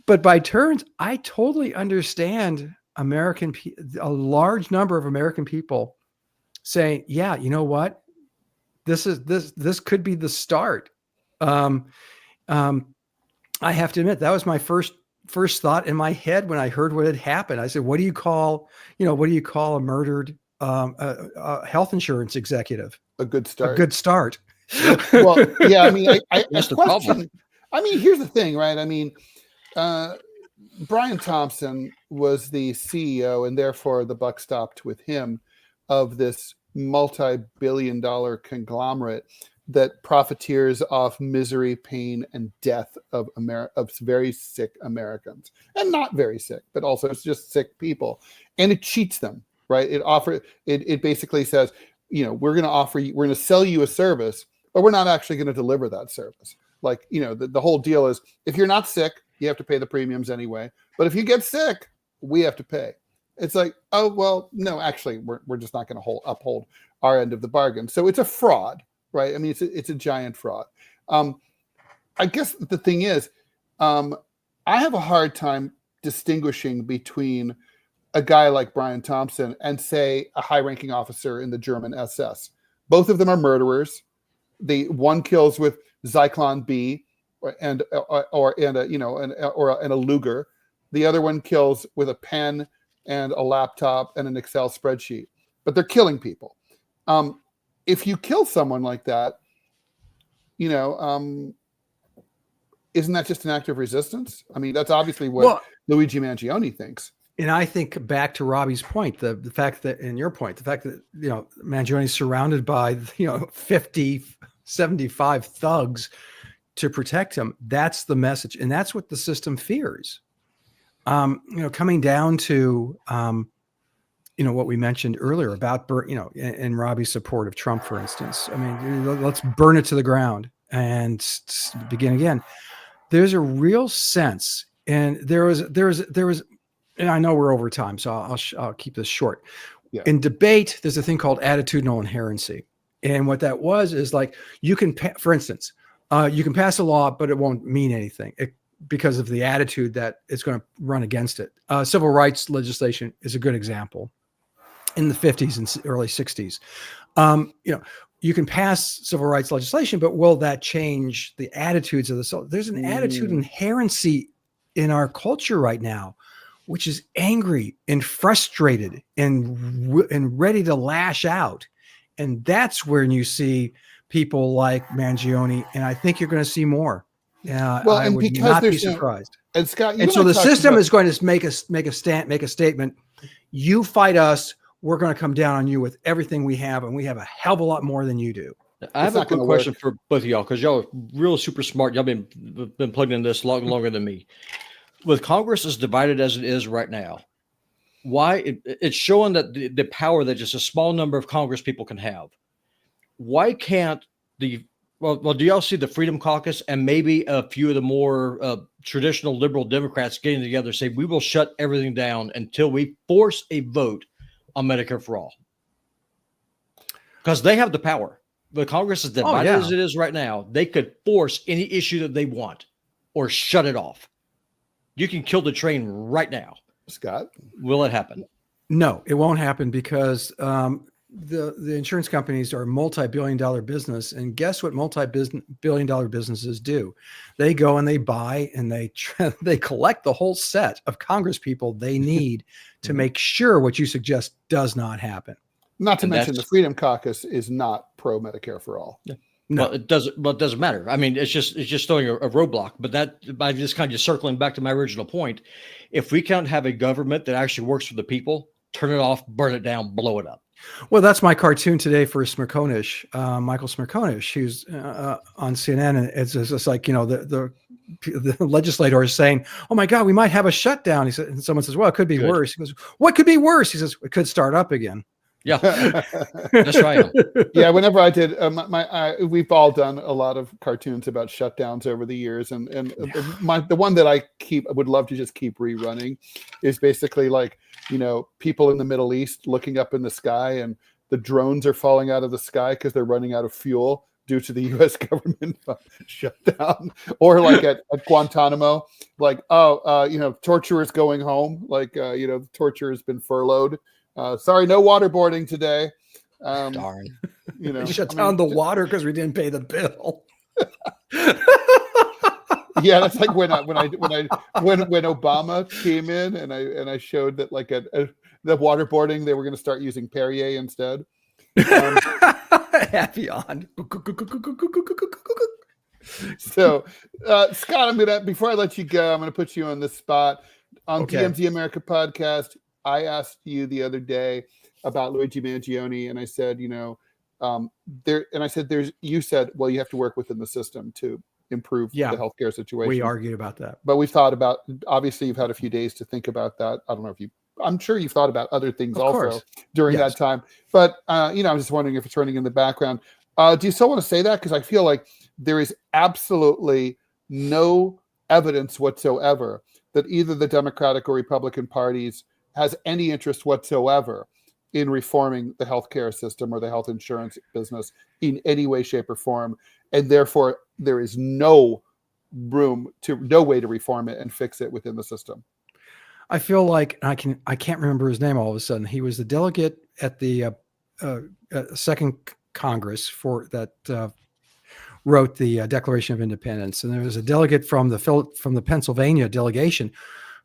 But by turns, I totally understand a large number of American people saying, yeah, you know what? This could be the start. I have to admit, that was my first thought in my head when I heard what had happened. I said, what do you call a murdered health insurance executive? A good start. A good start. Well, yeah, I mean, That's the problem. I mean, here's the thing, right? I mean, Brian Thompson was the CEO, and therefore the buck stopped with him, of this multi-billion-dollar conglomerate that profiteers off misery, pain, and death of very sick Americans, and not very sick, but also it's just sick people, and it cheats them, right? It basically says, we're going to sell you a service, but we're not actually going to deliver that service. Like, the whole deal is, if you're not sick, you have to pay the premiums anyway. But if you get sick, we have to pay. It's like, oh, well, no, actually, we're just not going to uphold our end of the bargain. So it's a fraud, right? I mean, it's a giant fraud. I guess the thing is, I have a hard time distinguishing between a guy like Brian Thompson and, say, a high-ranking officer in the German SS. Both of them are murderers. The one kills with Zyklon B and a Luger. The other one kills with a pen and a laptop and an Excel spreadsheet. But they're killing people. If you kill someone like that, isn't that just an act of resistance? I mean, that's obviously what Luigi Mangione thinks. And I think back to Robby's point, the fact that, and your point, the fact that, Mangione is surrounded by, 50, 75 thugs to protect him. That's the message. And that's what the system fears. Coming down to, what we mentioned earlier about, and Robby's support of Trump, for instance. I mean, let's burn it to the ground and begin again. There's a real sense, and there was, and I know we're over time, so I'll keep this short. Yeah. In debate, there's a thing called attitudinal inherency. And what that is like, you can, for instance, you can pass a law, but it won't mean anything because of the attitude that it's going to run against it. Civil rights legislation is a good example. In the 50s and early 60s, you can pass civil rights legislation, but will that change the attitudes of the? There's an attitude inherency in our culture right now, which is angry and frustrated and ready to lash out. And that's when you see people like Mangione, and I think you're going to see more. I would not be surprised. And Scott, and so the system is going to make a statement. You fight us, we're going to come down on you with everything we have, and we have a hell of a lot more than you do. I have a quick question for both of y'all, because y'all are real super smart. Y'all been plugged in this longer than me. With Congress as divided as it is right now, why it's showing that the power that just a small number of Congress people can have. Why can't do y'all see the Freedom Caucus and maybe a few of the more traditional liberal Democrats getting together say, we will shut everything down until we force a vote on Medicare for all? Because they have the power. The Congress is divided as it is right now. They could force any issue that they want. or shut it off. You can kill the train right now. Scott? Will it happen? No, it won't happen because the insurance companies are a multi-billion-dollar business, and guess what multi-billion-dollar businesses do? They go and they buy and they collect the whole set of Congress people they need to make sure what you suggest does not happen. Not to mention the Freedom Caucus is not pro Medicare for all. Yeah. No. Well, it doesn't matter. I mean, it's just throwing a roadblock. But that, by just kind of circling back to my original point, if we can't have a government that actually works for the people, turn it off, burn it down, blow it up. Well, that's my cartoon today for Smirkonish, Michael Smirkonish, who's on CNN, and it's just like, the legislator is saying, "Oh my God, we might have a shutdown." He said, and someone says, "Well, it could be worse." He goes, "What could be worse?" He says, "It could start up again." Yeah, that's right. Yeah, whenever I did, we've all done a lot of cartoons about shutdowns over the years, and the one that I would love to just keep rerunning is basically like, people in the Middle East looking up in the sky, and the drones are falling out of the sky because they're running out of fuel due to the U.S. government shutdown, or like at Guantanamo, like, torturers going home, like, the torture has been furloughed. Sorry, no waterboarding today. Darn. We shut down the water because we didn't pay the bill. Yeah, that's like when Obama came in and I showed that, like, the waterboarding, they were going to start using Perrier instead. Happy on. So, Scott, before I let you go, I'm gonna put you on the spot on DMZ America podcast. I asked you the other day about Luigi Mangione, and I said, you said, well, you have to work within the system to improve the healthcare situation. We argued about that, but we've thought about, obviously you've had a few days to think about that. I don't know if I'm sure you've thought about other things also during that time, but I'm just wondering if it's running in the background. Do you still want to say that? Because I feel like there is absolutely no evidence whatsoever that either the Democratic or Republican parties has any interest whatsoever in reforming the healthcare system or the health insurance business in any way, shape, or form. And therefore, there is no way to reform it and fix it within the system. I feel like I can't remember his name all of a sudden. He was the delegate at the second Congress for that wrote the Declaration of Independence. And there was a delegate from the Pennsylvania delegation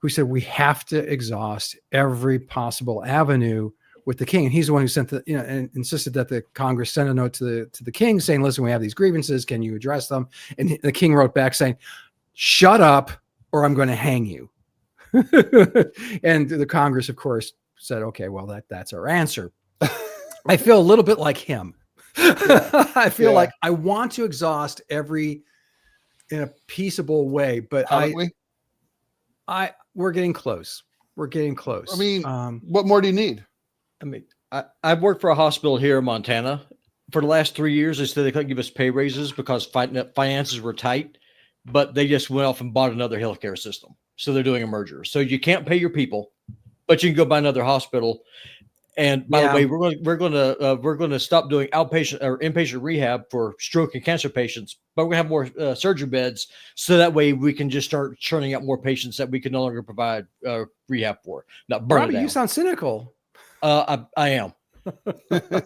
who said, we have to exhaust every possible avenue with the king. And he's the one who sent and insisted that the Congress send a note to the king saying, listen, we have these grievances. Can you address them? And the king wrote back saying, shut up or I'm going to hang you. And the Congress, of course, said, okay, well, that's our answer. I feel a little bit like him. I feel like I want to exhaust every in a peaceable way, but we're getting close. We're getting close. I mean, what more do you need? I mean, I've worked for a hospital here in Montana for the last 3 years. They said they couldn't give us pay raises because finances were tight, but they just went off and bought another healthcare system. So they're doing a merger. So you can't pay your people, but you can go buy another hospital. And by the way, we're going to stop doing outpatient or inpatient rehab for stroke and cancer patients, but we're going to have more surgery beds. So that way we can just start churning out more patients that we can no longer provide rehab for. Not burn Robby, it down. you sound cynical. I am.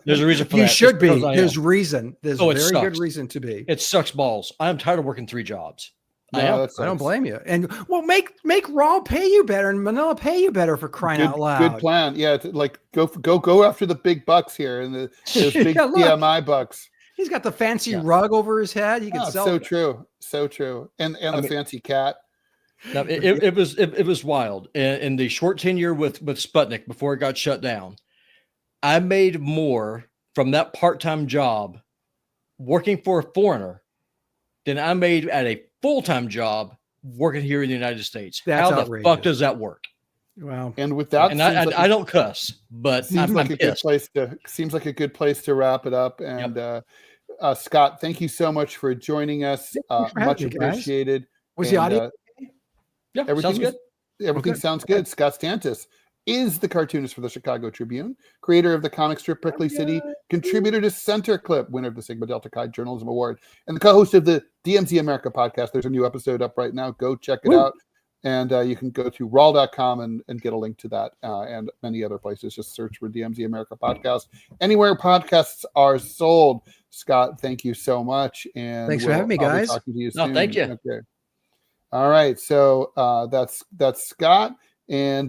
There's a reason for that. You should be. There's reason. There's very good reason to be. It sucks balls. I'm tired of working 3 jobs. I don't blame you. And well, make Rall pay you better and Manila pay you better for crying out loud. Good plan. Yeah, like go after the big bucks here and those big TMI bucks. He's got the fancy rug over his head. He can sell. So true. And the fancy cat. Now, it was wild. In the short tenure with Sputnik before it got shut down, I made more from that part-time job working for a foreigner than I made at a full-time job working here in the United States. That's How outrageous. the fuck does that work? Wow. And with that, and I don't cuss, but seems like a good place to wrap it up. And Scott, thank you so much for joining us. Much appreciated. Was the audio? Yeah, sounds good. Everything sounds good. Scott Stantis, is the cartoonist for the Chicago Tribune, creator of the comic strip Prickly City, contributor to Center Clip, winner of the Sigma Delta Chi Journalism Award, and the co-host of the DMZ America podcast. There's a new episode up right now. Go check it out. And you can go to Rall.com and get a link to that and many other places. Just search for DMZ America podcast. Anywhere podcasts are sold. Scott, thank you so much. And thanks for having me, guys. I'll be talking to you No, soon. thank you. Okay. All right. So that's Scott. And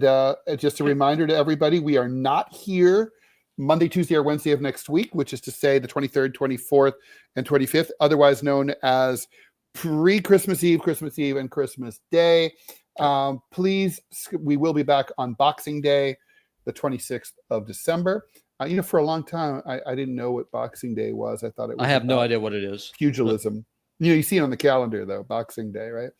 just a reminder to everybody, we are not here Monday, Tuesday, or Wednesday of next week, which is to say the 23rd, 24th, and 25th, otherwise known as pre-Christmas Eve, and Christmas Day. Please, we will be back on Boxing Day, the 26th of December. For a long time, I didn't know what Boxing Day was. I thought it was. I have no idea what it is. Pugilism. You see it on the calendar, though, Boxing Day, right?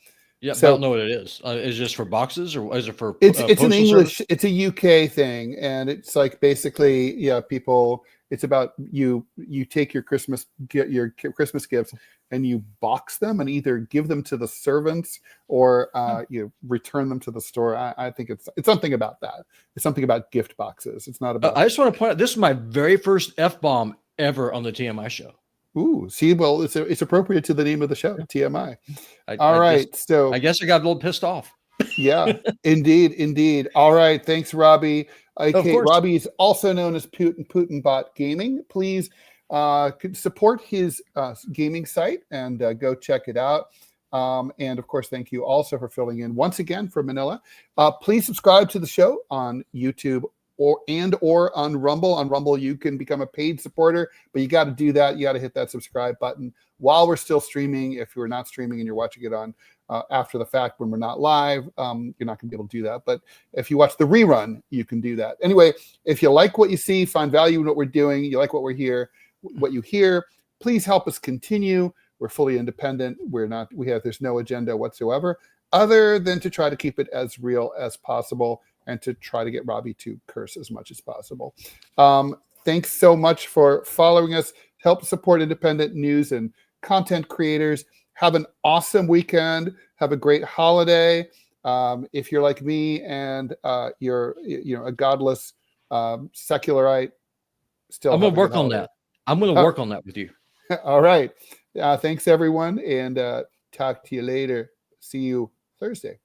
Yeah, So, I don't know what it is. Is it just for boxes or is it for? It's an English. Service? It's a UK thing, and it's like basically, people. It's about you take your Christmas gifts and you box them and either give them to the servants or you return them to the store. I think it's something about that. It's something about gift boxes. It's not about. I just want to point out this is my very first F-bomb ever on the TMI show. Ooh, see, well, it's appropriate to the name of the show, TMI. All right, so I guess I got a little pissed off. Yeah, indeed. All right, thanks, Robby. Okay, Robby is also known as Putinbot Gaming. Please support his gaming site and go check it out. And of course, thank you also for filling in once again for Manila. Please subscribe to the show on YouTube or on Rumble. On Rumble, you can become a paid supporter, but you got to do that. You got to hit that subscribe button while we're still streaming. If you're not streaming and you're watching it on after the fact when we're not live, you're not going to be able to do that. But if you watch the rerun, you can do that. Anyway, if you like what you see, find value in what we're doing, you like what you hear, please help us continue. We're fully independent. There's no agenda whatsoever other than to try to keep it as real as possible and to try to get Robby to curse as much as possible. Thanks so much for following us. Help support independent news and content creators. Have an awesome weekend. Have a great holiday. If you're like me and you're a godless secularite, still I'm going to work on that. I'm going to work on that with you. All right. Thanks, everyone, and talk to you later. See you Thursday.